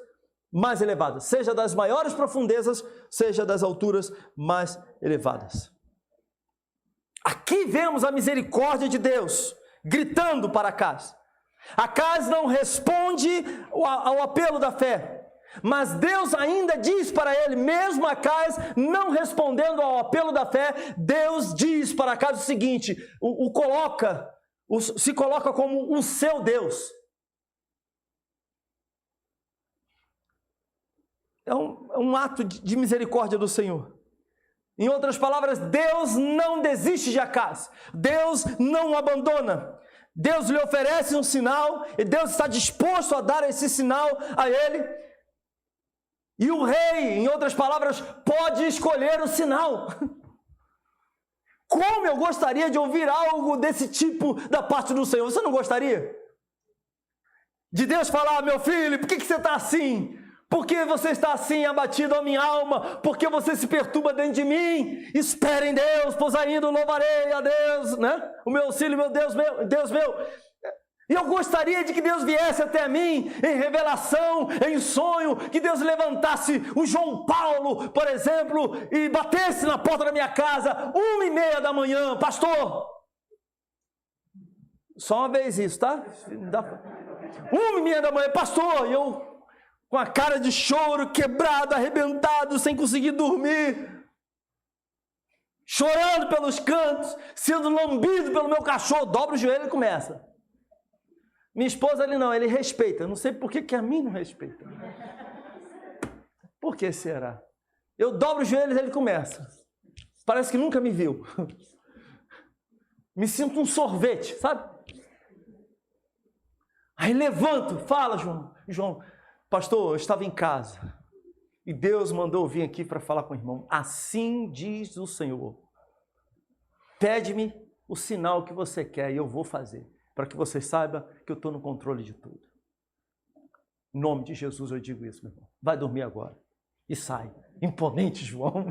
mais elevadas, seja das maiores profundezas, seja das alturas mais elevadas. Aqui vemos a misericórdia de Deus gritando para Acais. Acais não responde ao apelo da fé, mas Deus ainda diz para ele, mesmo Acais não respondendo ao apelo da fé, Deus diz para Acais o seguinte: se coloca como o seu Deus. É um ato de misericórdia do Senhor. Em outras palavras, Deus não desiste de Acais, Deus não o abandona. Deus lhe oferece um sinal e Deus está disposto a dar esse sinal a ele. E o rei, em outras palavras, pode escolher o sinal. Como eu gostaria de ouvir algo desse tipo da parte do Senhor. Você não gostaria? De Deus falar, meu filho, por que você está assim? Por que você está assim abatido a minha alma? Por que você se perturba dentro de mim? Espere em Deus, pois ainda louvarei a Deus, né? O meu auxílio, meu Deus meu. E eu gostaria de que Deus viesse até mim em revelação, em sonho, que Deus levantasse o João Paulo, por exemplo, e batesse na porta da minha casa, 1h30 da manhã, pastor. Só uma vez isso, tá? 1h30 da manhã, pastor, e eu com a cara de choro, quebrado, arrebentado, sem conseguir dormir, chorando pelos cantos, sendo lambido pelo meu cachorro, dobra o joelho e começa. Minha esposa ali não, ele respeita. Não sei por que a mim não respeita. Por que será? Eu dobro os joelhos e ele começa. Parece que nunca me viu. Me sinto um sorvete, sabe? Aí levanto, fala, João, pastor, eu estava em casa e Deus mandou eu vir aqui para falar com o irmão. Assim diz o Senhor. Pede-me o sinal que você quer e eu vou fazer, para que você saiba que eu estou no controle de tudo. Em nome de Jesus eu digo isso, meu irmão. Vai dormir agora. E sai. Imponente, João.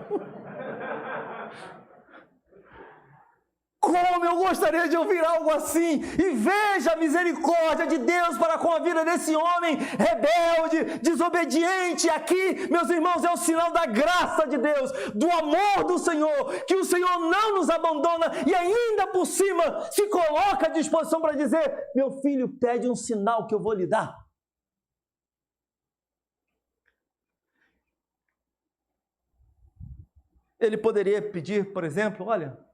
Como eu gostaria de ouvir algo assim. E veja a misericórdia de Deus para com a vida desse homem rebelde, desobediente. Aqui, meus irmãos, é o sinal da graça de Deus, do amor do Senhor, que o Senhor não nos abandona e ainda por cima se coloca à disposição para dizer, meu filho, pede um sinal que eu vou lhe dar. Ele poderia pedir, por exemplo, olha,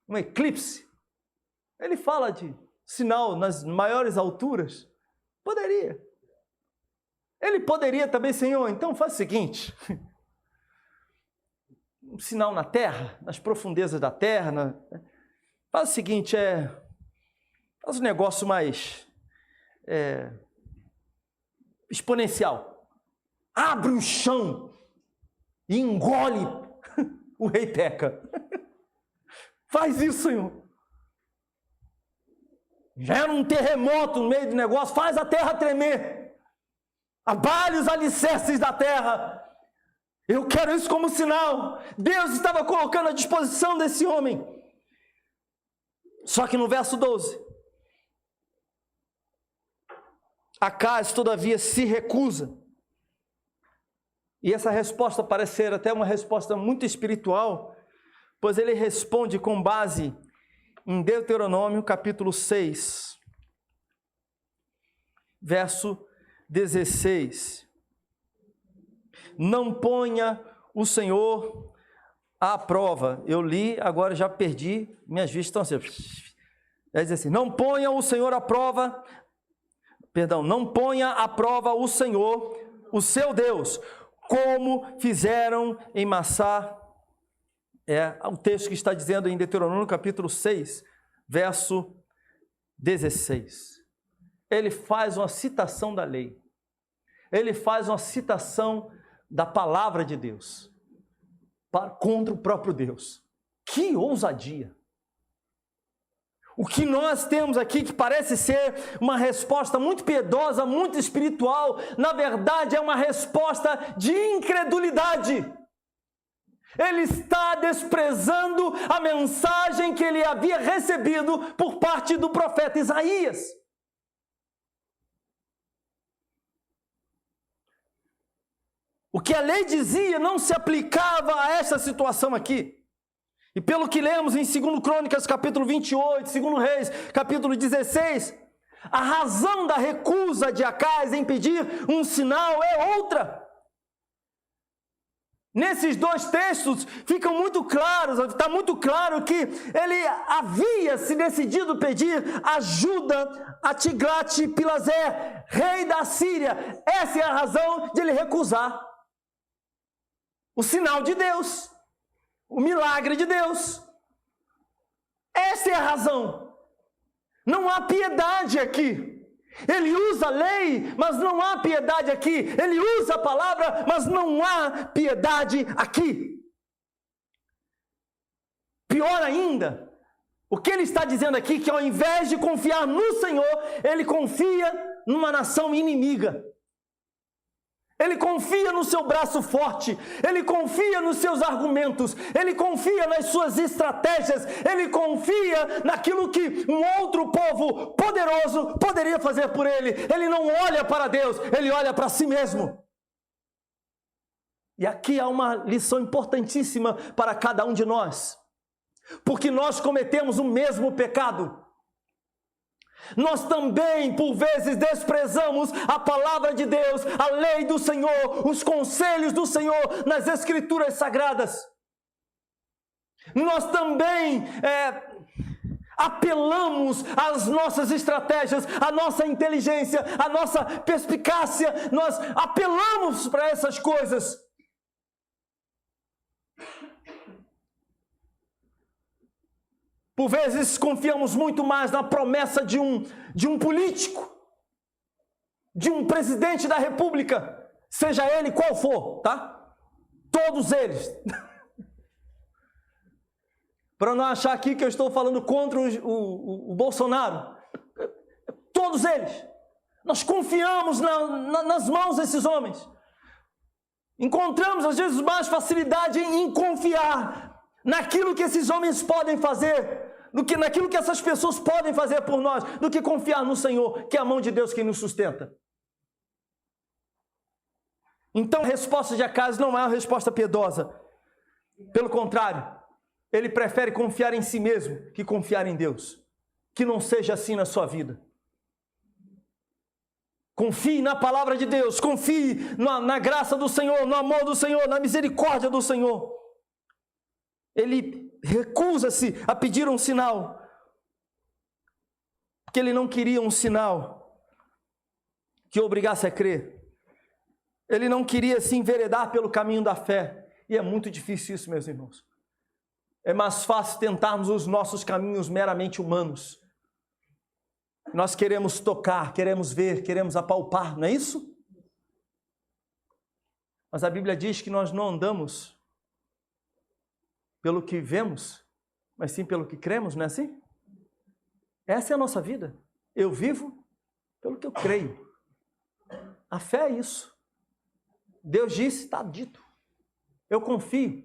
um eclipse. Ele fala de sinal nas maiores alturas. Poderia. Ele poderia também, Senhor, então faz o seguinte. Um sinal na terra, nas profundezas da terra. Faz o seguinte, faz um negócio mais exponencial. Abre o chão e engole o rei peca. Faz isso, Senhor. Gera um terremoto no meio do negócio, faz a terra tremer. Abale os alicerces da terra. Eu quero isso como sinal. Deus estava colocando à disposição desse homem. Só que no verso 12, Acais, todavia, se recusa. E essa resposta parece ser até uma resposta muito espiritual, pois ele responde com base em Deuteronômio, capítulo 6, verso 16. Não ponha o Senhor à prova. Eu li, agora já perdi, minhas vistas estão assim. É dizer assim, não ponha o Senhor à prova, não ponha à prova o Senhor, o seu Deus, como fizeram em Massá. É o texto que está dizendo em Deuteronômio capítulo 6, verso 16. Ele faz uma citação da lei. Ele faz uma citação da palavra de Deus contra o próprio Deus. Que ousadia! O que nós temos aqui, que parece ser uma resposta muito piedosa, muito espiritual, na verdade é uma resposta de incredulidade. Ele está desprezando a mensagem que ele havia recebido por parte do profeta Isaías. O que a lei dizia não se aplicava a essa situação aqui. E pelo que lemos em 2 Crônicas, capítulo 28, 2 Reis, capítulo 16, a razão da recusa de Acais em pedir um sinal é outra. Nesses dois textos ficam muito claros, está muito claro que ele havia se decidido pedir ajuda a Tiglat-Pileser, rei da Síria. Essa é a razão de ele recusar o sinal de Deus, o milagre de Deus. Essa é a razão. Não há piedade aqui. Ele usa a lei, mas não há piedade aqui. Ele usa a palavra, mas não há piedade aqui. Pior ainda, o que ele está dizendo aqui, que ao invés de confiar no Senhor, ele confia numa nação inimiga. Ele confia no seu braço forte, ele confia nos seus argumentos, ele confia nas suas estratégias, ele confia naquilo que um outro povo poderoso poderia fazer por ele. Ele não olha para Deus, ele olha para si mesmo. E aqui há uma lição importantíssima para cada um de nós, porque nós cometemos o mesmo pecado. Nós também, por vezes, desprezamos a palavra de Deus, a lei do Senhor, os conselhos do Senhor nas Escrituras Sagradas. Nós também apelamos às nossas estratégias, à nossa inteligência, à nossa perspicácia. Nós apelamos para essas coisas. Por vezes confiamos muito mais na promessa de um político, de um presidente da república, seja ele qual for, tá? Todos eles. Para não achar aqui que eu estou falando contra o Bolsonaro. Todos eles. Nós confiamos nas mãos desses homens. Encontramos às vezes mais facilidade em confiar naquilo que esses homens podem fazer, naquilo que essas pessoas podem fazer por nós, do que confiar no Senhor, que é a mão de Deus quem nos sustenta. Então a resposta de Acasias não é uma resposta piedosa. Pelo contrário, ele prefere confiar em si mesmo que confiar em Deus. Que não seja assim na sua vida. Confie na palavra de Deus, confie na graça do Senhor, no amor do Senhor, na misericórdia do Senhor. Ele recusa-se a pedir um sinal, porque ele não queria um sinal que o obrigasse a crer. Ele não queria se enveredar pelo caminho da fé, e é muito difícil isso, meus irmãos. É mais fácil tentarmos os nossos caminhos meramente humanos. Nós queremos tocar, queremos ver, queremos apalpar, não é isso? Mas a Bíblia diz que nós não andamos pelo que vemos, mas sim pelo que cremos, não é assim? Essa é a nossa vida. Eu vivo pelo que eu creio. A fé é isso. Deus disse, está dito. Eu confio.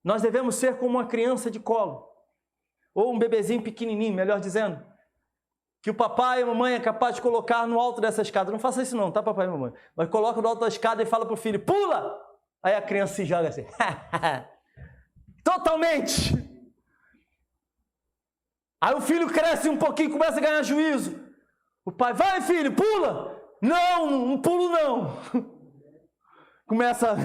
Nós devemos ser como uma criança de colo, ou um bebezinho pequenininho, melhor dizendo, que o papai e a mamãe é capaz de colocar no alto dessa escada. Não faça isso não, tá, papai e mamãe? Mas coloca no alto da escada e fala para o filho, pula! Aí a criança se joga assim. Totalmente. Aí o filho cresce um pouquinho, começa a ganhar juízo. O pai, vai filho, pula. Não pulo não. Começa,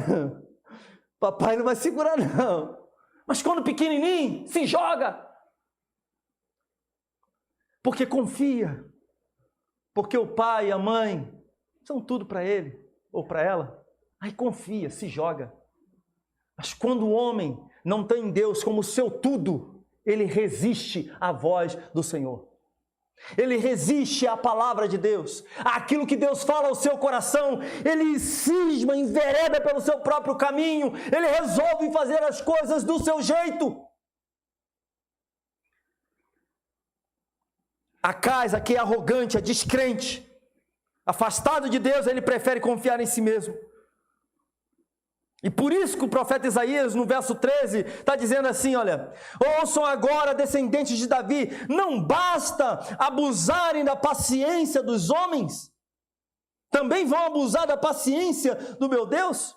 papai não vai segurar não. Mas quando pequenininho, se joga. Porque confia. Porque o pai e a mãe são tudo para ele ou para ela. Aí confia, se joga. Mas quando o homem não tem Deus como seu tudo, ele resiste à voz do Senhor. Ele resiste à palavra de Deus, àquilo que Deus fala ao seu coração. Ele cisma, envereda pelo seu próprio caminho. Ele resolve fazer as coisas do seu jeito. Acasias, que é arrogante, é descrente, afastado de Deus, ele prefere confiar em si mesmo. E por isso que o profeta Isaías, no verso 13, está dizendo assim, olha, ouçam agora, descendentes de Davi, não basta abusarem da paciência dos homens? Também vão abusar da paciência do meu Deus?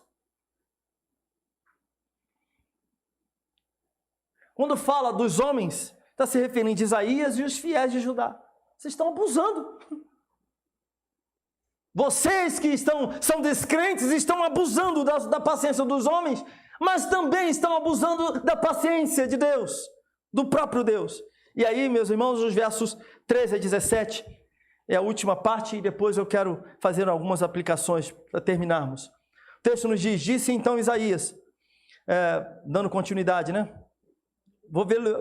Quando fala dos homens, está se referindo a Isaías e os fiéis de Judá. Vocês estão abusando. Vocês que são descrentes estão abusando da paciência dos homens, mas também estão abusando da paciência de Deus, do próprio Deus. E aí, meus irmãos, os versos 13 a 17 é a última parte e depois eu quero fazer algumas aplicações para terminarmos. O texto nos diz, disse então Isaías, dando continuidade, né?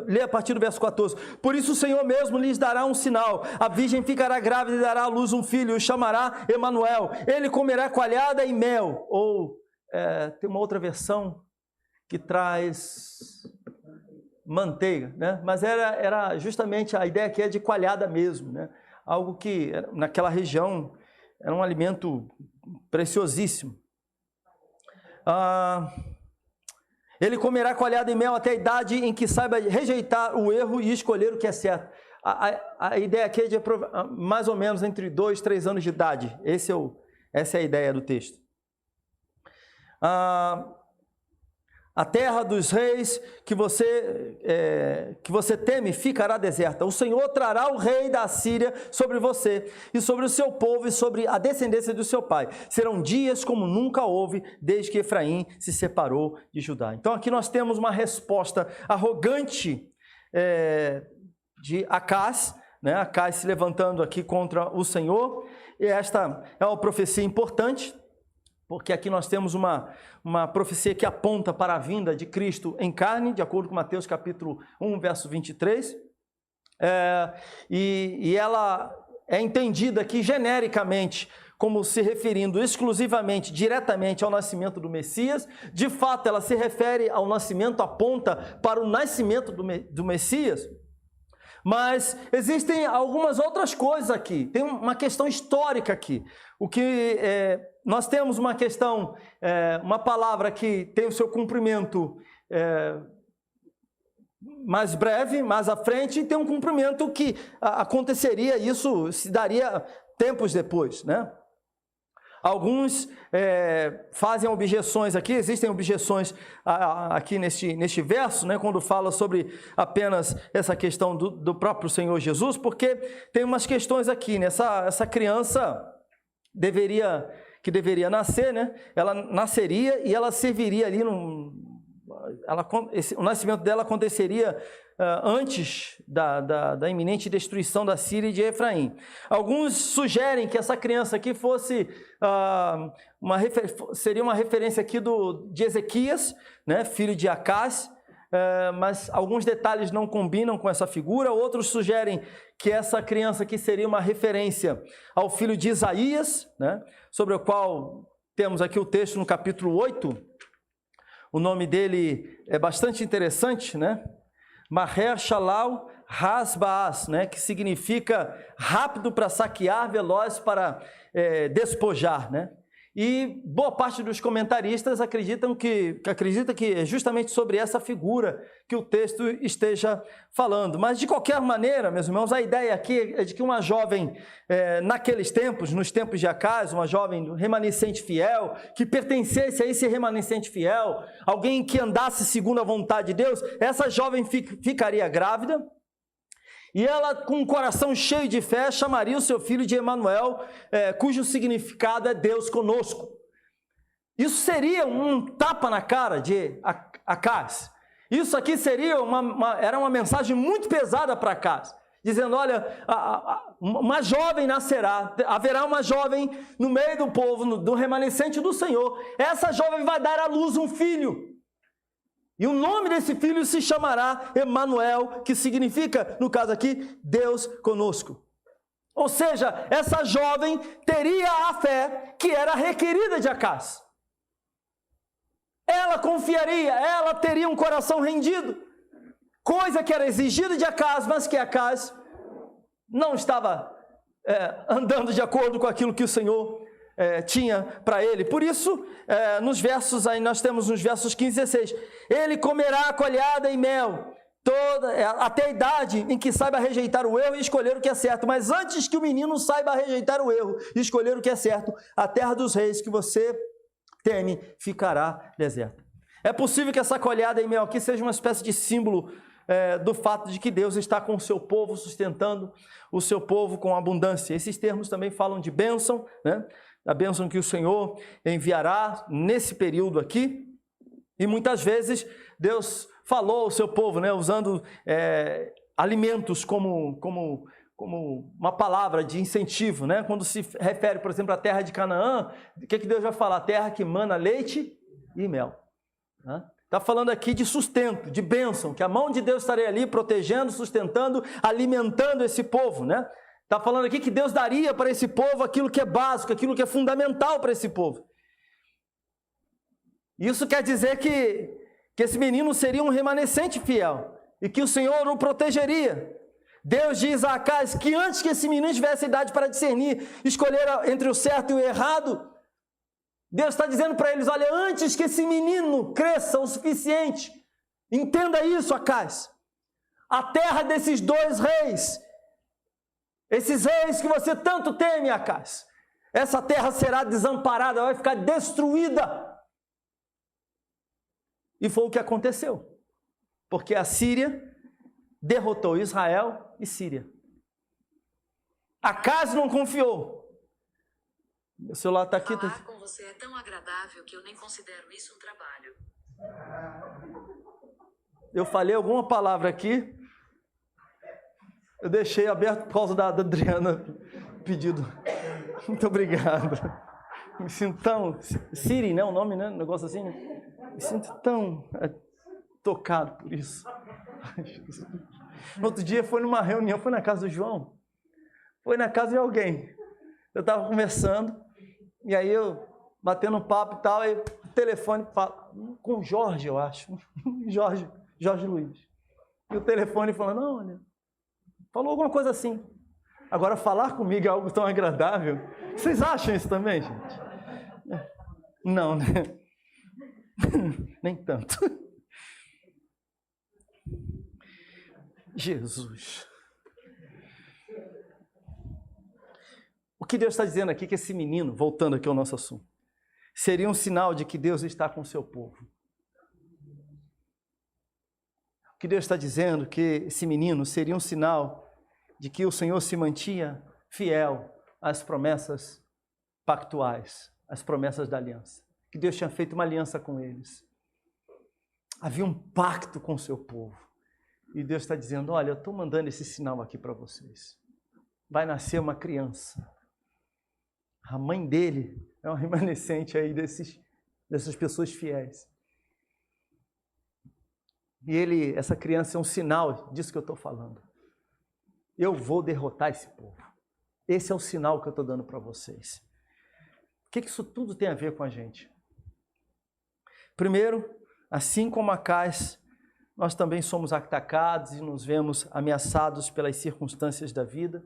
ler a partir do verso 14. Por isso o Senhor mesmo lhes dará um sinal. A virgem ficará grávida e dará à luz um filho, o chamará Emanuel. Ele comerá coalhada e mel. Ou tem uma outra versão que traz manteiga, né? Mas era justamente a ideia aqui é de coalhada mesmo, né? Algo que naquela região era um alimento preciosíssimo. Ele comerá coalhada e mel até a idade em que saiba rejeitar o erro e escolher o que é certo. A ideia aqui é de mais ou menos entre 2 e 3 anos de idade. Essa é a ideia do texto. A terra dos reis que você teme ficará deserta. O Senhor trará o rei da Síria sobre você e sobre o seu povo e sobre a descendência do seu pai. Serão dias como nunca houve desde que Efraim se separou de Judá. Então aqui nós temos uma resposta arrogante de Acaz, né? Acaz se levantando aqui contra o Senhor. E esta é uma profecia importante, porque aqui nós temos uma profecia que aponta para a vinda de Cristo em carne, de acordo com Mateus capítulo 1, verso 23. E ela é entendida aqui genericamente como se referindo exclusivamente, diretamente ao nascimento do Messias. De fato, ela se refere ao nascimento, aponta para o nascimento do Messias. Mas existem algumas outras coisas aqui. Tem uma questão histórica aqui. Nós temos uma questão, uma palavra que tem o seu cumprimento mais breve, mais à frente, e tem um cumprimento que aconteceria, isso se daria tempos depois, né? Alguns fazem objeções aqui, existem objeções aqui neste verso, né, quando fala sobre apenas essa questão do próprio Senhor Jesus, porque tem umas questões aqui, né? Essa criança que deveria nascer, né? Ela nasceria e ela serviria ali, o nascimento dela aconteceria antes da iminente destruição da Síria e de Efraim. Alguns sugerem que essa criança aqui seria uma referência aqui de Ezequias, né, filho de Acaz, mas alguns detalhes não combinam com essa figura. Outros sugerem que essa criança aqui seria uma referência ao filho de Isaías, né, sobre o qual temos aqui o texto no capítulo 8. O nome dele é bastante interessante, né? Maher Shalal Hasbaas, né? Que significa rápido para saquear, veloz para despojar, né? E boa parte dos comentaristas acredita que é justamente sobre essa figura que o texto esteja falando. Mas, de qualquer maneira, meus irmãos, a ideia aqui é de que uma jovem, naqueles tempos, nos tempos de Acaz, uma jovem remanescente fiel, que pertencesse a esse remanescente fiel, alguém que andasse segundo a vontade de Deus, essa jovem ficaria grávida. E ela, com o coração cheio de fé, chamaria o seu filho de Emanuel, cujo significado é Deus conosco. Isso seria um tapa na cara de Acaz. Isso aqui seria era uma mensagem muito pesada para Acaz, dizendo: olha, uma jovem nascerá, haverá uma jovem no meio do povo, do remanescente do Senhor. Essa jovem vai dar à luz um filho. E o nome desse filho se chamará Emanuel, que significa, no caso aqui, Deus conosco. Ou seja, essa jovem teria a fé que era requerida de Acaz. Ela confiaria, ela teria um coração rendido, coisa que era exigida de Acaz, mas que Acaz não estava andando de acordo com aquilo que o Senhor tinha para ele. Por isso, nos versos, aí nós temos nos versos 15 e 16, ele comerá coalhada e mel, até a idade em que saiba rejeitar o erro e escolher o que é certo. Mas antes que o menino saiba rejeitar o erro e escolher o que é certo, a terra dos reis que você teme ficará deserta. É possível que essa coalhada e mel aqui seja uma espécie de símbolo do fato de que Deus está com o seu povo, sustentando o seu povo com abundância. Esses termos também falam de bênção, né? A bênção que o Senhor enviará nesse período aqui. E muitas vezes Deus falou ao seu povo, né, usando alimentos como uma palavra de incentivo, né? Quando se refere, por exemplo, à terra de Canaã, o que Deus vai falar? A terra que mana leite e mel. Né? Está falando aqui de sustento, de bênção, que a mão de Deus estaria ali protegendo, sustentando, alimentando esse povo, né? Está falando aqui que Deus daria para esse povo aquilo que é básico, aquilo que é fundamental para esse povo. Isso quer dizer que esse menino seria um remanescente fiel e que o Senhor o protegeria. Deus diz a Acais que antes que esse menino tivesse idade para discernir, escolher entre o certo e o errado, Deus está dizendo para eles, olha, antes que esse menino cresça o suficiente, entenda isso, Acais, a terra desses dois reis, esses reis que você tanto teme, Acais, essa terra será desamparada, vai ficar destruída. E foi o que aconteceu, porque a Síria derrotou Israel e Síria. Acais não confiou. Meu celular está aqui. Falar com você é tão agradável que eu nem considero isso um trabalho. Eu falei alguma palavra aqui. Eu deixei aberto por causa da Adriana pedido. Muito obrigado. Me sinto tão... Siri, né? O nome, né? Um negócio assim, né? Me sinto tão tocado por isso. No outro dia foi numa reunião, foi na casa do João. Foi na casa de alguém. Eu estava conversando. E aí eu, batendo um papo e tal, aí o telefone fala, com o Jorge, eu acho. Jorge Luiz. E o telefone falando, não, olha, falou alguma coisa assim. Agora, falar comigo é algo tão agradável. Vocês acham isso também, gente? Não, né? Nem tanto. Jesus. O que Deus está dizendo aqui é que esse menino, voltando aqui ao nosso assunto, seria um sinal de que Deus está com o seu povo. O que Deus está dizendo é que esse menino seria um sinal de que o Senhor se mantinha fiel às promessas pactuais, às promessas da aliança. Que Deus tinha feito uma aliança com eles. Havia um pacto com o seu povo. E Deus está dizendo, olha, eu estou mandando esse sinal aqui para vocês. Vai nascer uma criança. A mãe dele é uma remanescente aí dessas pessoas fiéis. E essa criança é um sinal disso que eu estou falando. Eu vou derrotar esse povo. Esse é o sinal que eu estou dando para vocês. O que isso tudo tem a ver com a gente? Primeiro, assim como Acais, nós também somos atacados e nos vemos ameaçados pelas circunstâncias da vida.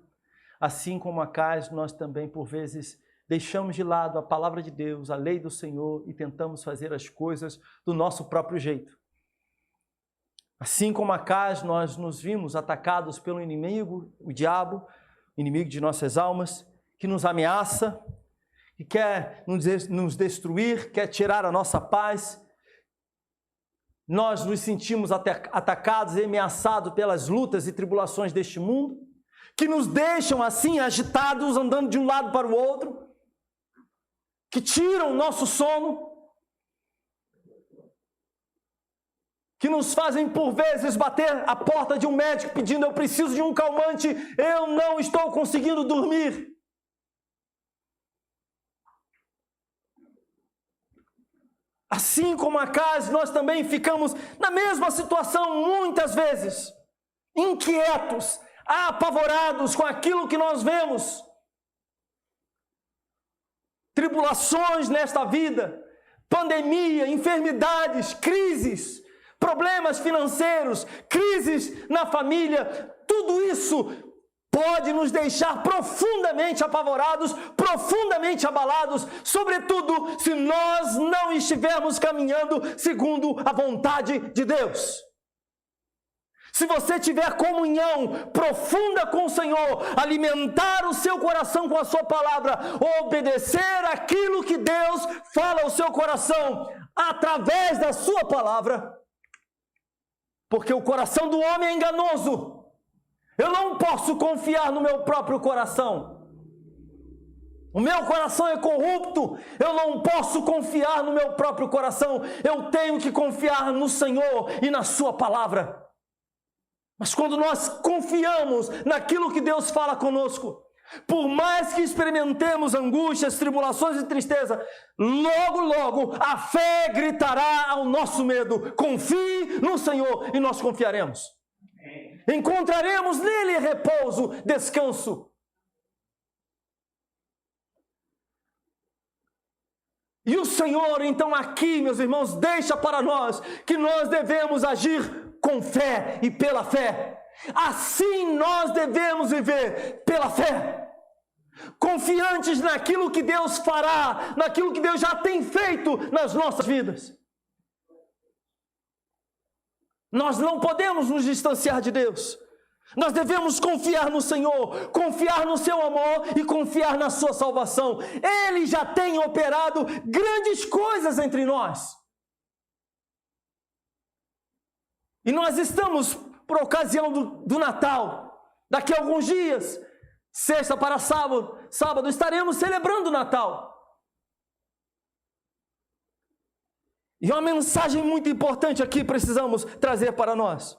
Assim como Acais, nós também, por vezes, deixamos de lado a palavra de Deus, a lei do Senhor e tentamos fazer as coisas do nosso próprio jeito. Assim como Acais, nós nos vimos atacados pelo inimigo, o diabo, inimigo de nossas almas, que nos ameaça, que quer nos destruir, quer tirar a nossa paz. Nós nos sentimos atacados e ameaçados pelas lutas e tribulações deste mundo, que nos deixam assim agitados, andando de um lado para o outro, que tiram o nosso sono, que nos fazem por vezes bater a porta de um médico pedindo, eu preciso de um calmante, eu não estou conseguindo dormir. Assim como Acais, nós também ficamos na mesma situação muitas vezes, inquietos, apavorados com aquilo que nós vemos. Tribulações nesta vida, pandemia, enfermidades, crises, problemas financeiros, crises na família, tudo isso pode nos deixar profundamente apavorados, profundamente abalados, sobretudo se nós não estivermos caminhando segundo a vontade de Deus. Se você tiver comunhão profunda com o Senhor, alimentar o seu coração com a sua palavra, obedecer aquilo que Deus fala ao seu coração através da sua palavra, porque o coração do homem é enganoso. Eu não posso confiar no meu próprio coração. O meu coração é corrupto. Eu não posso confiar no meu próprio coração. Eu tenho que confiar no Senhor e na sua palavra. Mas quando nós confiamos naquilo que Deus fala conosco, Por mais que experimentemos angústias, tribulações e tristeza, logo, logo, a fé gritará ao nosso medo: confie no Senhor, e nós confiaremos. Encontraremos nele repouso, descanso. E o Senhor, então, aqui, meus irmãos, deixa para nós que nós devemos agir com fé e pela fé. Assim nós devemos viver pela fé, confiantes naquilo que Deus fará, naquilo que Deus já tem feito nas nossas vidas. Nós não podemos nos distanciar de Deus. Nós devemos confiar no Senhor, confiar no seu amor e confiar na sua salvação. Ele já tem operado grandes coisas entre nós. E nós estamos, por ocasião do Natal, daqui a alguns dias, sexta para sábado, estaremos celebrando o Natal. E uma mensagem muito importante aqui precisamos trazer para nós.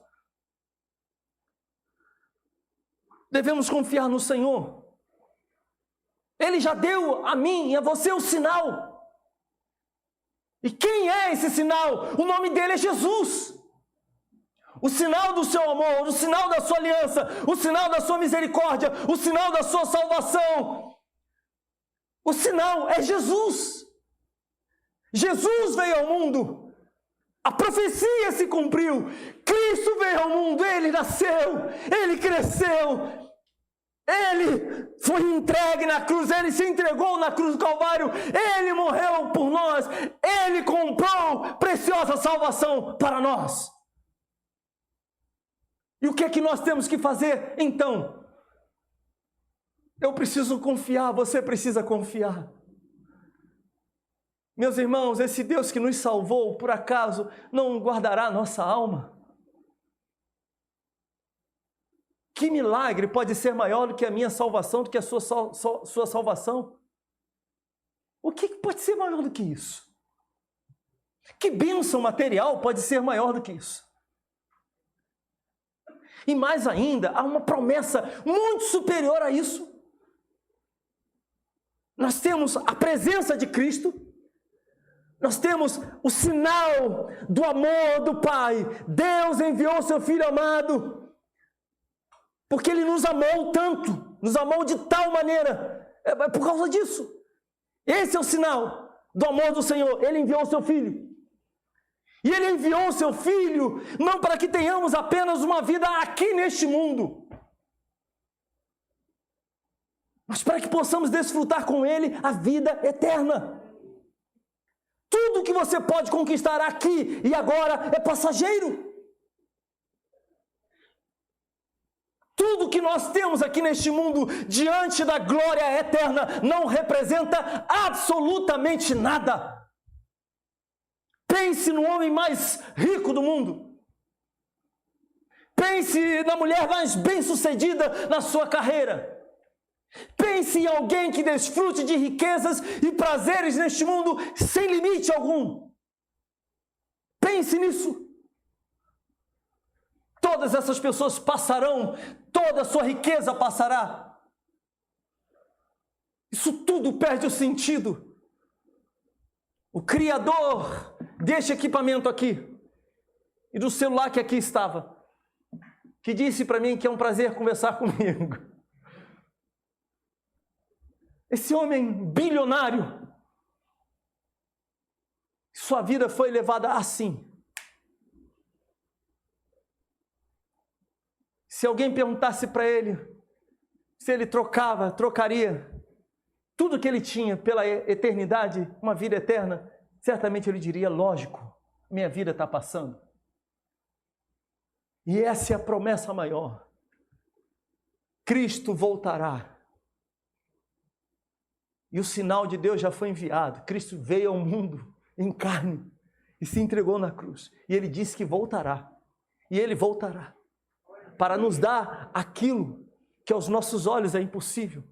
Devemos confiar no Senhor. Ele já deu a mim e a você o sinal. E quem é esse sinal? O nome dele é Jesus. O sinal do seu amor, o sinal da sua aliança, o sinal da sua misericórdia, o sinal da sua salvação. O sinal é Jesus. Jesus veio ao mundo. A profecia se cumpriu. Cristo veio ao mundo, ele nasceu, ele cresceu. Ele foi entregue na cruz, ele se entregou na cruz do Calvário, ele morreu por nós, ele comprou preciosa salvação para nós. E o que é que nós temos que fazer então? Eu preciso confiar, você precisa confiar. Meus irmãos, esse Deus que nos salvou, por acaso, não guardará a nossa alma? Que milagre pode ser maior do que a minha salvação, do que a sua salvação? O que pode ser maior do que isso? Que bênção material pode ser maior do que isso? E mais ainda, há uma promessa muito superior a isso. Nós temos a presença de Cristo, nós temos o sinal do amor do Pai. Deus enviou o seu Filho amado, porque Ele nos amou tanto, nos amou de tal maneira, é por causa disso. Esse é o sinal do amor do Senhor. Ele enviou o seu Filho. E Ele enviou o seu Filho não para que tenhamos apenas uma vida aqui neste mundo, mas para que possamos desfrutar com Ele a vida eterna. Tudo que você pode conquistar aqui e agora é passageiro. Tudo que nós temos aqui neste mundo, diante da glória eterna, não representa absolutamente nada. Pense no homem mais rico do mundo. Pense na mulher mais bem-sucedida na sua carreira. Pense em alguém que desfrute de riquezas e prazeres neste mundo sem limite algum. Pense nisso. Todas essas pessoas passarão, toda a sua riqueza passará. Isso tudo perde o sentido. O Criador deste equipamento aqui e do celular que aqui estava, que disse para mim que é um prazer conversar comigo. Esse homem bilionário, sua vida foi levada assim. Se alguém perguntasse para ele se ele trocaria tudo que ele tinha pela eternidade, uma vida eterna, certamente ele diria: lógico, minha vida está passando. E essa é a promessa maior. Cristo voltará. E o sinal de Deus já foi enviado. Cristo veio ao mundo em carne e se entregou na cruz. E Ele disse que voltará. E Ele voltará para nos dar aquilo que aos nossos olhos é impossível,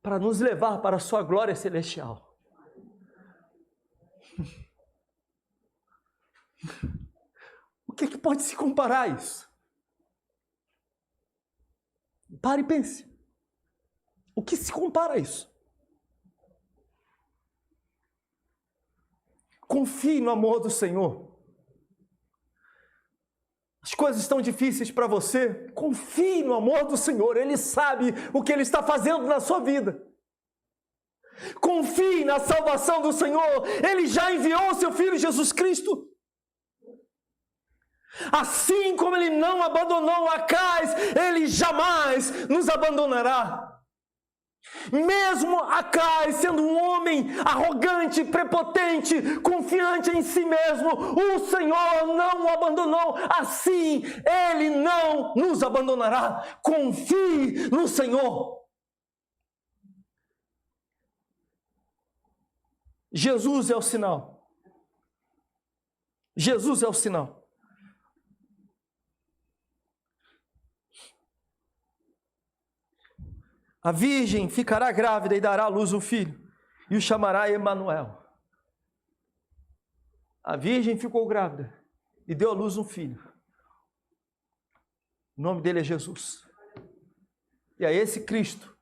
para nos levar para a sua glória celestial. O que pode se comparar a isso? Pare e pense. O que se compara a isso? Confie no amor do Senhor. As coisas estão difíceis para você, confie no amor do Senhor. Ele sabe o que Ele está fazendo na sua vida. Confie na salvação do Senhor. Ele já enviou o seu Filho Jesus Cristo. Assim como Ele não abandonou Acais, Ele jamais nos abandonará. Mesmo Acais sendo um homem arrogante, prepotente, confiante em si mesmo, o Senhor não o abandonou. Assim, Ele não nos abandonará. Confie no Senhor. Jesus é o sinal. Jesus é o sinal. A virgem ficará grávida e dará à luz um filho, e o chamará Emanuel. A virgem ficou grávida e deu à luz um filho. O nome dele é Jesus. E é esse Cristo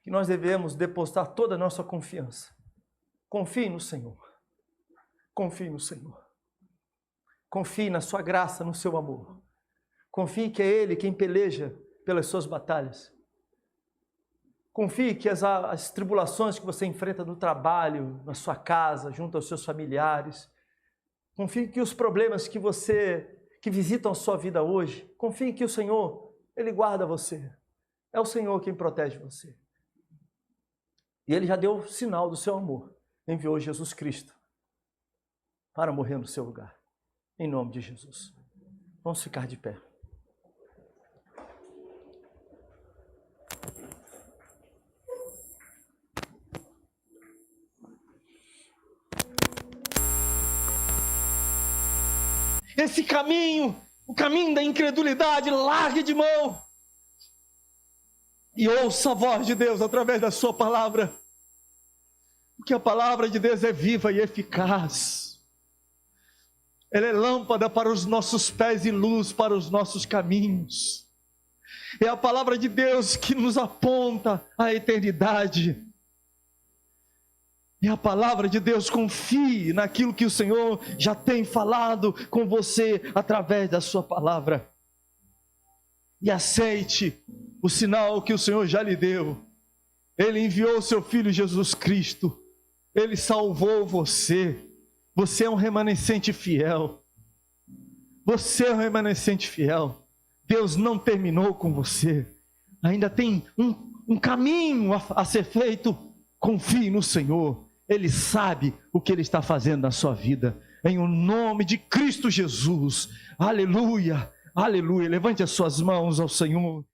que nós devemos depositar toda a nossa confiança. Confie no Senhor. Confie no Senhor. Confie na sua graça, no seu amor. Confie que é Ele quem peleja pelas suas batalhas. Confie que as tribulações que você enfrenta no trabalho, na sua casa, junto aos seus familiares, confie que os problemas que visitam a sua vida hoje, confie que o Senhor, Ele guarda você. É o Senhor quem protege você. E Ele já deu o sinal do seu amor. Enviou Jesus Cristo para morrer no seu lugar. Em nome de Jesus. Vamos ficar de pé. Esse caminho, o caminho da incredulidade, largue de mão e ouça a voz de Deus através da sua palavra, porque a palavra de Deus é viva e eficaz. Ela é lâmpada para os nossos pés e luz para os nossos caminhos. É a palavra de Deus que nos aponta à eternidade. E a palavra de Deus, confie naquilo que o Senhor já tem falado com você através da sua palavra. E aceite o sinal que o Senhor já lhe deu. Ele enviou o seu Filho Jesus Cristo. Ele salvou você. Você é um remanescente fiel. Você é um remanescente fiel. Deus não terminou com você. Ainda tem um caminho a ser feito. Confie no Senhor. Ele sabe o que Ele está fazendo na sua vida. Em o nome de Cristo Jesus. Aleluia, aleluia. Levante as suas mãos ao Senhor.